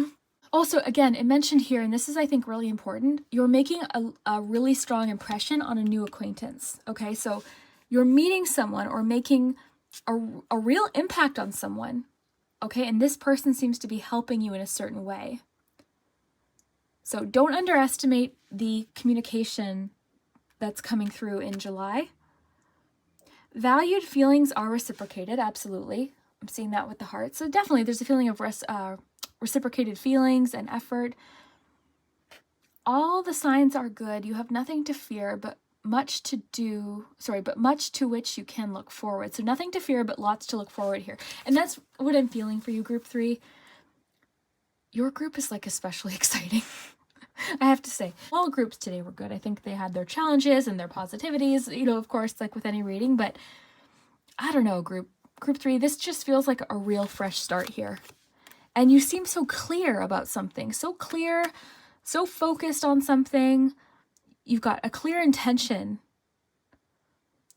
Also, again, it mentioned here, and this is, I think, really important, you're making a really strong impression on a new acquaintance. Okay, so you're meeting someone or making a real impact on someone. Okay, and this person seems to be helping you in a certain way. So don't underestimate the communication that's coming through in July. Valued feelings are reciprocated, absolutely. I'm seeing that with the heart. So definitely there's a feeling of reciprocated feelings and effort. All the signs are good. You have nothing to fear, but much to which you can look forward. So nothing to fear, but lots to look forward here. And that's what I'm feeling for you, group 3. Your group is like especially exciting. I have to say, all groups today were good. I think they had their challenges and their positivities, you know, of course, like with any reading, but I don't know, group 3, this just feels like a real fresh start here. And you seem so clear about something, so clear, so focused on something. You've got a clear intention.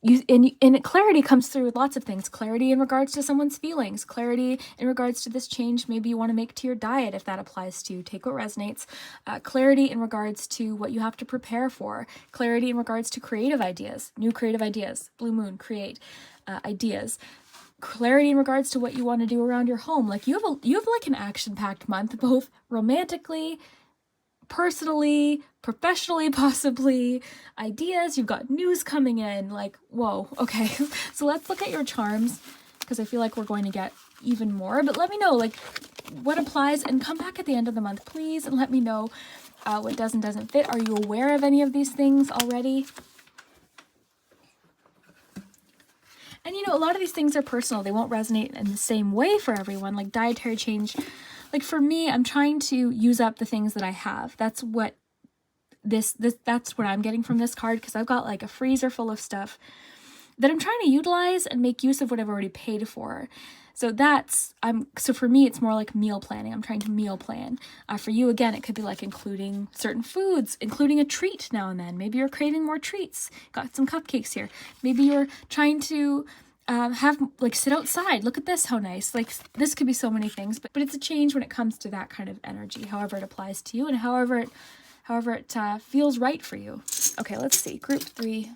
And clarity comes through with lots of things. Clarity in regards to someone's feelings. Clarity in regards to this change maybe you want to make to your diet, if that applies to you. Take what resonates. Clarity in regards to what you have to prepare for. Clarity in regards to creative ideas. New creative ideas. Blue moon, create ideas. Clarity in regards to what you want to do around your home. Like you have like an action-packed month, both romantically, personally, professionally, possibly, ideas. You've got news coming in, like, whoa, okay. So let's look at your charms, because I feel like we're going to get even more. But let me know, like, what applies, and come back at the end of the month, please, and let me know what does and doesn't fit. Are you aware of any of these things already? And a lot of these things are personal. They won't resonate in the same way for everyone. Like dietary change, like for me, I'm trying to use up the things that I have. That's what that's what I'm getting from this card, because I've got like a freezer full of stuff that I'm trying to utilize and make use of what I've already paid for. So so for me, it's more like meal planning. I'm trying to meal plan. For you, again, it could be like including certain foods, including a treat now and then. Maybe you're craving more treats. Got some cupcakes here. Maybe you're trying to sit outside. Look at this, how nice. Like this could be so many things, but it's a change when it comes to that kind of energy, however it applies to you and however it feels right for you. Okay, let's see. Group 3.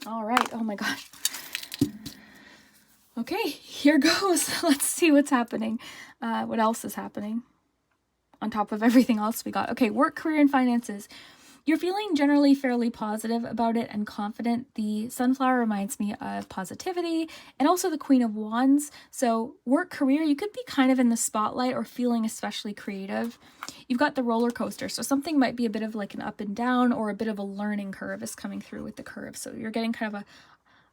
All right. Oh my gosh. Okay, here goes. Let's see what's happening. What else is happening on top of everything else we got? Okay, work, career, and finances. You're feeling generally fairly positive about it and confident. The sunflower reminds me of positivity and also the Queen of Wands. So work, career, you could be kind of in the spotlight or feeling especially creative. You've got the roller coaster. So something might be a bit of like an up and down, or a bit of a learning curve is coming through with the curve. So you're getting kind of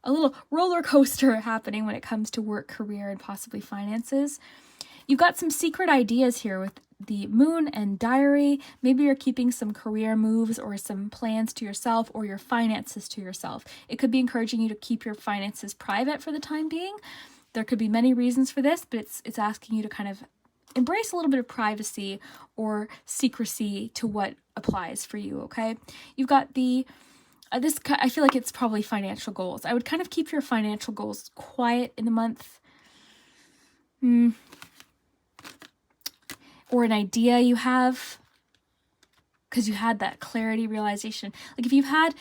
a little roller coaster happening when it comes to work, career, and possibly finances. You've got some secret ideas here with the moon and diary. Maybe you're keeping some career moves or some plans to yourself, or your finances to yourself. It could be encouraging you to keep your finances private for the time being. There could be many reasons for this, but it's asking you to kind of embrace a little bit of privacy or secrecy to what applies for you, okay? You've got the I feel like it's probably financial goals. I would kind of keep your financial goals quiet in the month. Or an idea you have, because you had that clarity, realization. Like if you've had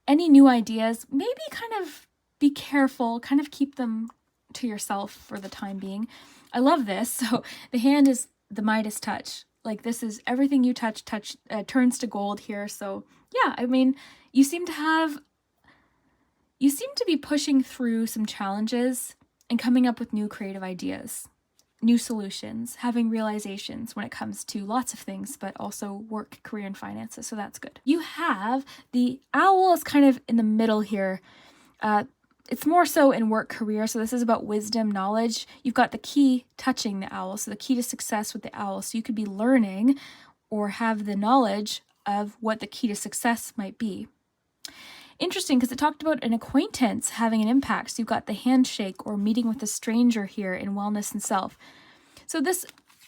any new ideas, maybe kind of be careful, kind of keep them to yourself for the time being. I love this. So the hand is the Midas touch. Like this is everything you touch turns to gold here. So yeah, I mean, you seem to be pushing through some challenges and coming up with new creative ideas, new solutions, having realizations when it comes to lots of things, but also work, career, and finances. So that's good. You have the owl is kind of in the middle here. It's more so in work, career. So this is about wisdom, knowledge. You've got the key touching the owl. So the key to success with the owl. So you could be learning or have the knowledge of what the key to success might be. Interesting, because it talked about an acquaintance having an impact. So you've got the handshake or meeting with a stranger here in wellness and self. So this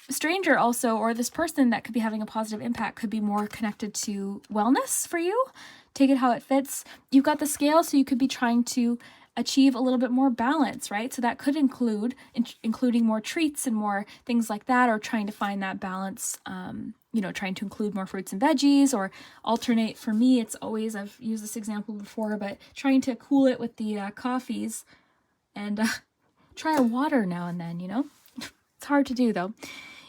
stranger also, or this person that could be having a positive impact, could be more connected to wellness for you. Take it how it fits. You've got the scale, so you could be trying to achieve a little bit more balance, right? So that could include including more treats and more things like that, or trying to find that balance, trying to include more fruits and veggies, or alternate. For me, it's always, I've used this example before, but trying to cool it with the coffees and try a water now and then, It's hard to do though.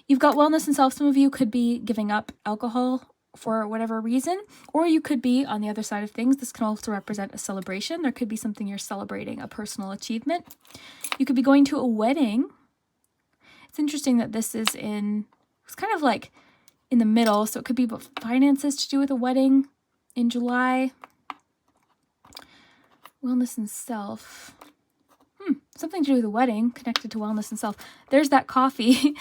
You've got wellness and self. Some of you could be giving up alcohol for whatever reason, or you could be on the other side of things. This can also represent a celebration. There could be something you're celebrating, a personal achievement. You could be going to a wedding. It's interesting that this is it's kind of like in the middle, so it could be about finances to do with a wedding in July. Wellness and self. Something to do with a wedding connected to wellness and self. There's that coffee.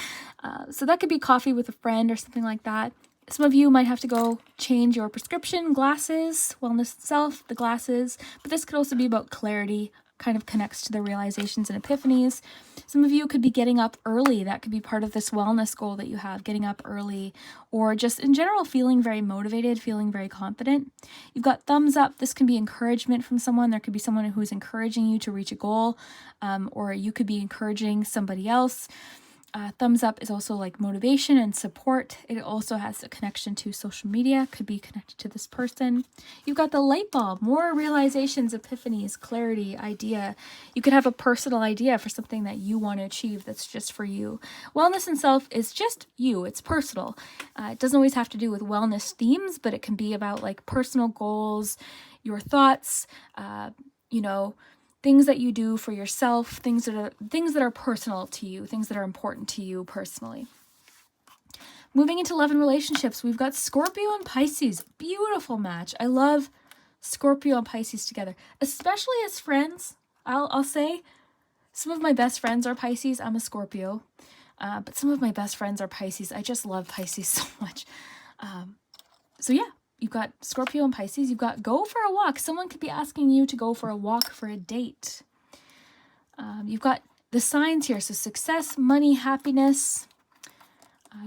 So that could be coffee with a friend or something like that. Some of you might have to go change your prescription, glasses, wellness and self, the glasses. But this could also be about clarity, kind of connects to the realizations and epiphanies. Some of you could be getting up early. That could be part of this wellness goal that you have, getting up early, or just in general feeling very motivated, feeling very confident. You've got thumbs up. This can be encouragement from someone. There could be someone who's encouraging you to reach a goal, or you could be encouraging somebody else. Thumbs up is also like motivation and support. It also has a connection to social media, could be connected to this person. You've got the light bulb, more realizations, epiphanies, clarity, idea. You could have a personal idea for something that you want to achieve that's just for you. Wellness and self is just you. It's personal. It doesn't always have to do with wellness themes, but it can be about like personal goals, your thoughts, things that you do for yourself, things that are personal to you, things that are important to you personally. Moving into love and relationships, we've got Scorpio and Pisces. Beautiful match. I love Scorpio and Pisces together, especially as friends. I'll say some of my best friends are Pisces. I'm a Scorpio, but some of my best friends are Pisces. I just love Pisces so much. So yeah, you've got Scorpio and Pisces. You've got go for a walk. Someone could be asking you to go for a walk for a date. You've got the signs here. So success, money, happiness.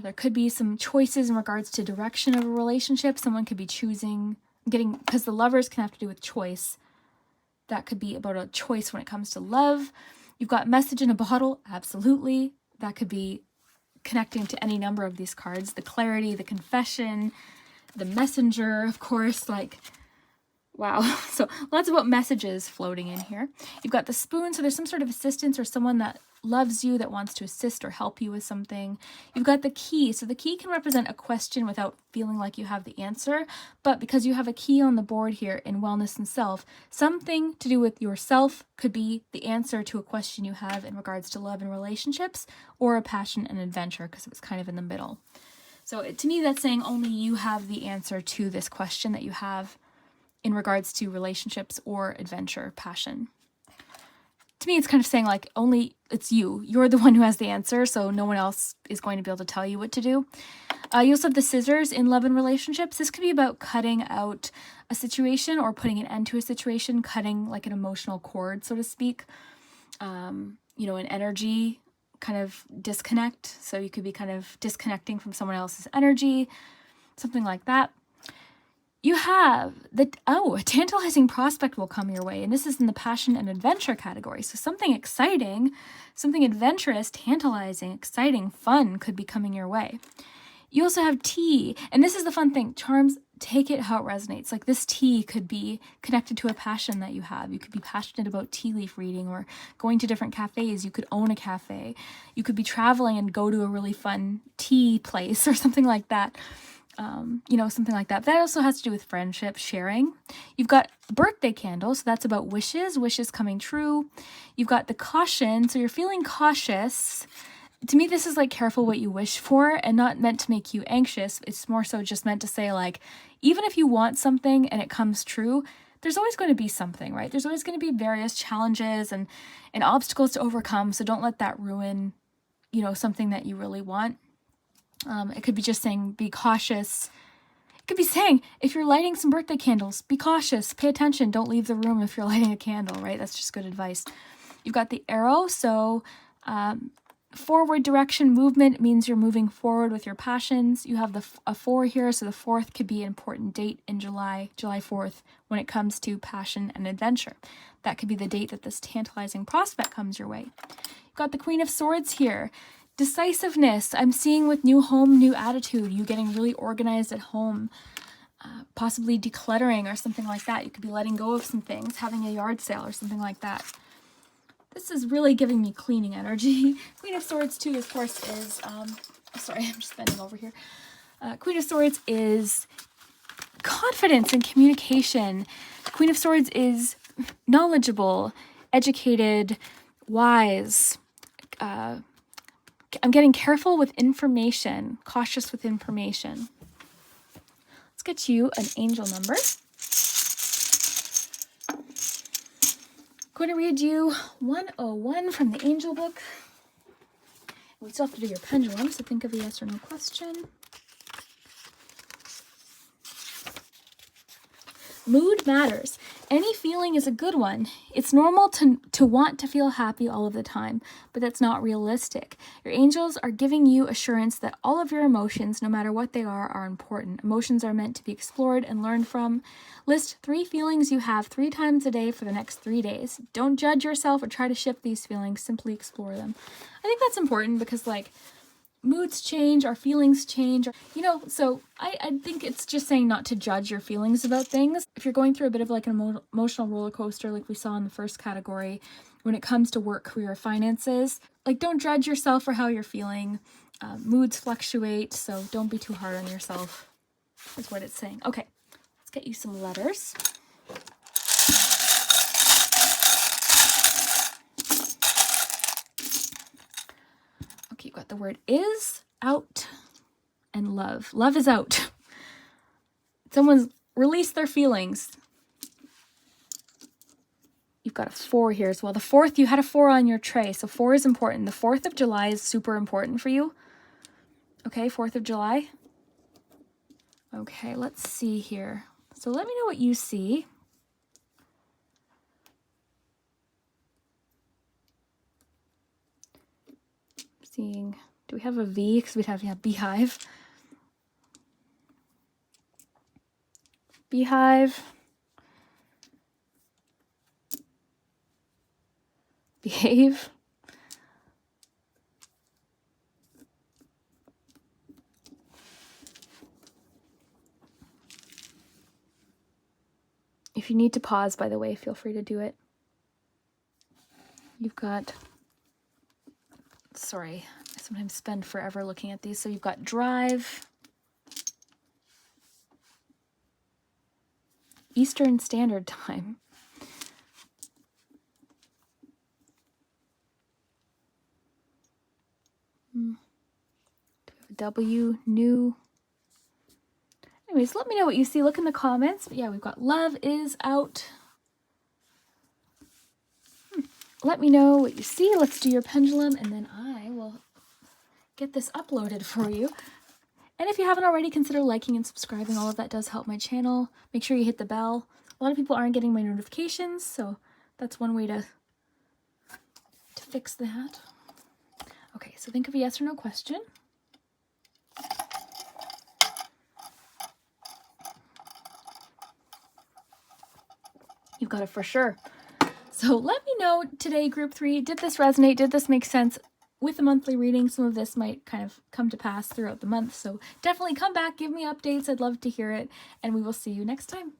There could be some choices in regards to direction of a relationship. Someone could be choosing, because the lovers can have to do with choice. That could be about a choice when it comes to love. You've got message in a bottle. Absolutely. That could be connecting to any number of these cards. The clarity, the confession, the messenger, of course, like, wow. So lots about messages floating in here. You've got the spoon. So there's some sort of assistance or someone that loves you, that wants to assist or help you with something. You've got the key. So the key can represent a question without feeling like you have the answer. But because you have a key on the board here in wellness and self, something to do with yourself could be the answer to a question you have in regards to love and relationships, or a passion and adventure, because it was kind of in the middle. So to me, that's saying only you have the answer to this question that you have in regards to relationships or adventure, passion. To me, it's kind of saying like only it's you. You're the one who has the answer, so no one else is going to be able to tell you what to do. You also have the scissors in love and relationships. This could be about cutting out a situation or putting an end to a situation, cutting like an emotional cord, so to speak. An energy kind of disconnect. So you could be kind of disconnecting from someone else's energy, something like that. You have a tantalizing prospect will come your way, and this is in the passion and adventure category. So something exciting, something adventurous, tantalizing, exciting, fun could be coming your way. You also have tea, and this is the fun thing. Charms, take it how it resonates. Like this tea could be connected to a passion that you have. You could be passionate about tea leaf reading or going to different cafes. You could own a cafe. You could be traveling and go to a really fun tea place or something like that. Something like that. That also has to do with friendship, sharing. You've got birthday candles, so that's about wishes coming true. You've got the caution, so you're feeling cautious. To me, this is like careful what you wish for and not meant to make you anxious. It's more so just meant to say like, even if you want something and it comes true, there's always going to be something, right? There's always going to be various challenges and obstacles to overcome. So don't let that ruin, something that you really want. It could be just saying, be cautious. It could be saying, if you're lighting some birthday candles, be cautious, pay attention, don't leave the room if you're lighting a candle, right? That's just good advice. You've got the arrow, so forward direction movement means you're moving forward with your passions. You have a 4 here, so the 4th could be an important date in July 4th, when it comes to passion and adventure. That could be the date that this tantalizing prospect comes your way. You've got the Queen of Swords here. Decisiveness, I'm seeing with new home, new attitude, you getting really organized at home, possibly decluttering or something like that. You could be letting go of some things, having a yard sale or something like that. This is really giving me cleaning energy. Queen of Swords too, of course, is, sorry, I'm just bending over here. Queen of Swords is confidence and communication. Queen of Swords is knowledgeable, educated, wise, I'm getting careful with information, cautious with information. Let's get you an angel number. I'm going to read you 101 from the angel book. We still have to do your pendulum, so think of a yes or no question. Mood matters. Any feeling is a good one. It's normal to want to feel happy all of the time, but that's not realistic. Your angels are giving you assurance that all of your emotions, no matter what they are important. Emotions are meant to be explored and learned from. List 3 feelings you have 3 times a day for the next 3 days. Don't judge yourself or try to shift these feelings. Simply explore them. I think that's important because, moods change, our feelings change, so I think it's just saying not to judge your feelings about things. If you're going through a bit of an emotional roller coaster like we saw in the first category, when it comes to work, career, finances, don't judge yourself for how you're feeling. Moods fluctuate, so don't be too hard on yourself, is what it's saying. Okay, let's get you some letters. Okay, you've got the word is, out, and love. Love is out. Someone's released their feelings. You've got a 4 here as well. The 4th, you had a 4 on your tray, so 4 is important. The 4th of July is super important for you. Okay, 4th of July. Okay, let's see here. So let me know what you see. Seeing, do we have a V? Because we'd have, yeah, beehive. Beehive. Behave. If you need to pause, by the way, feel free to do it. You've got, sorry, I sometimes spend forever looking at these. So you've got drive, Eastern Standard Time. W, new. Anyways, let me know what you see. Look in the comments. But yeah, we've got love is out. Let me know what you see. Let's do your pendulum, and then I will get this uploaded for you. And if you haven't already, consider liking and subscribing. All of that does help my channel. Make sure you hit the bell. A lot of people aren't getting my notifications, so that's one way to fix that. Okay, so think of a yes or no question. You've got it for sure. So let me know today, group 3, did this resonate? Did this make sense with the monthly reading? Some of this might kind of come to pass throughout the month. So definitely come back, give me updates. I'd love to hear it. And we will see you next time.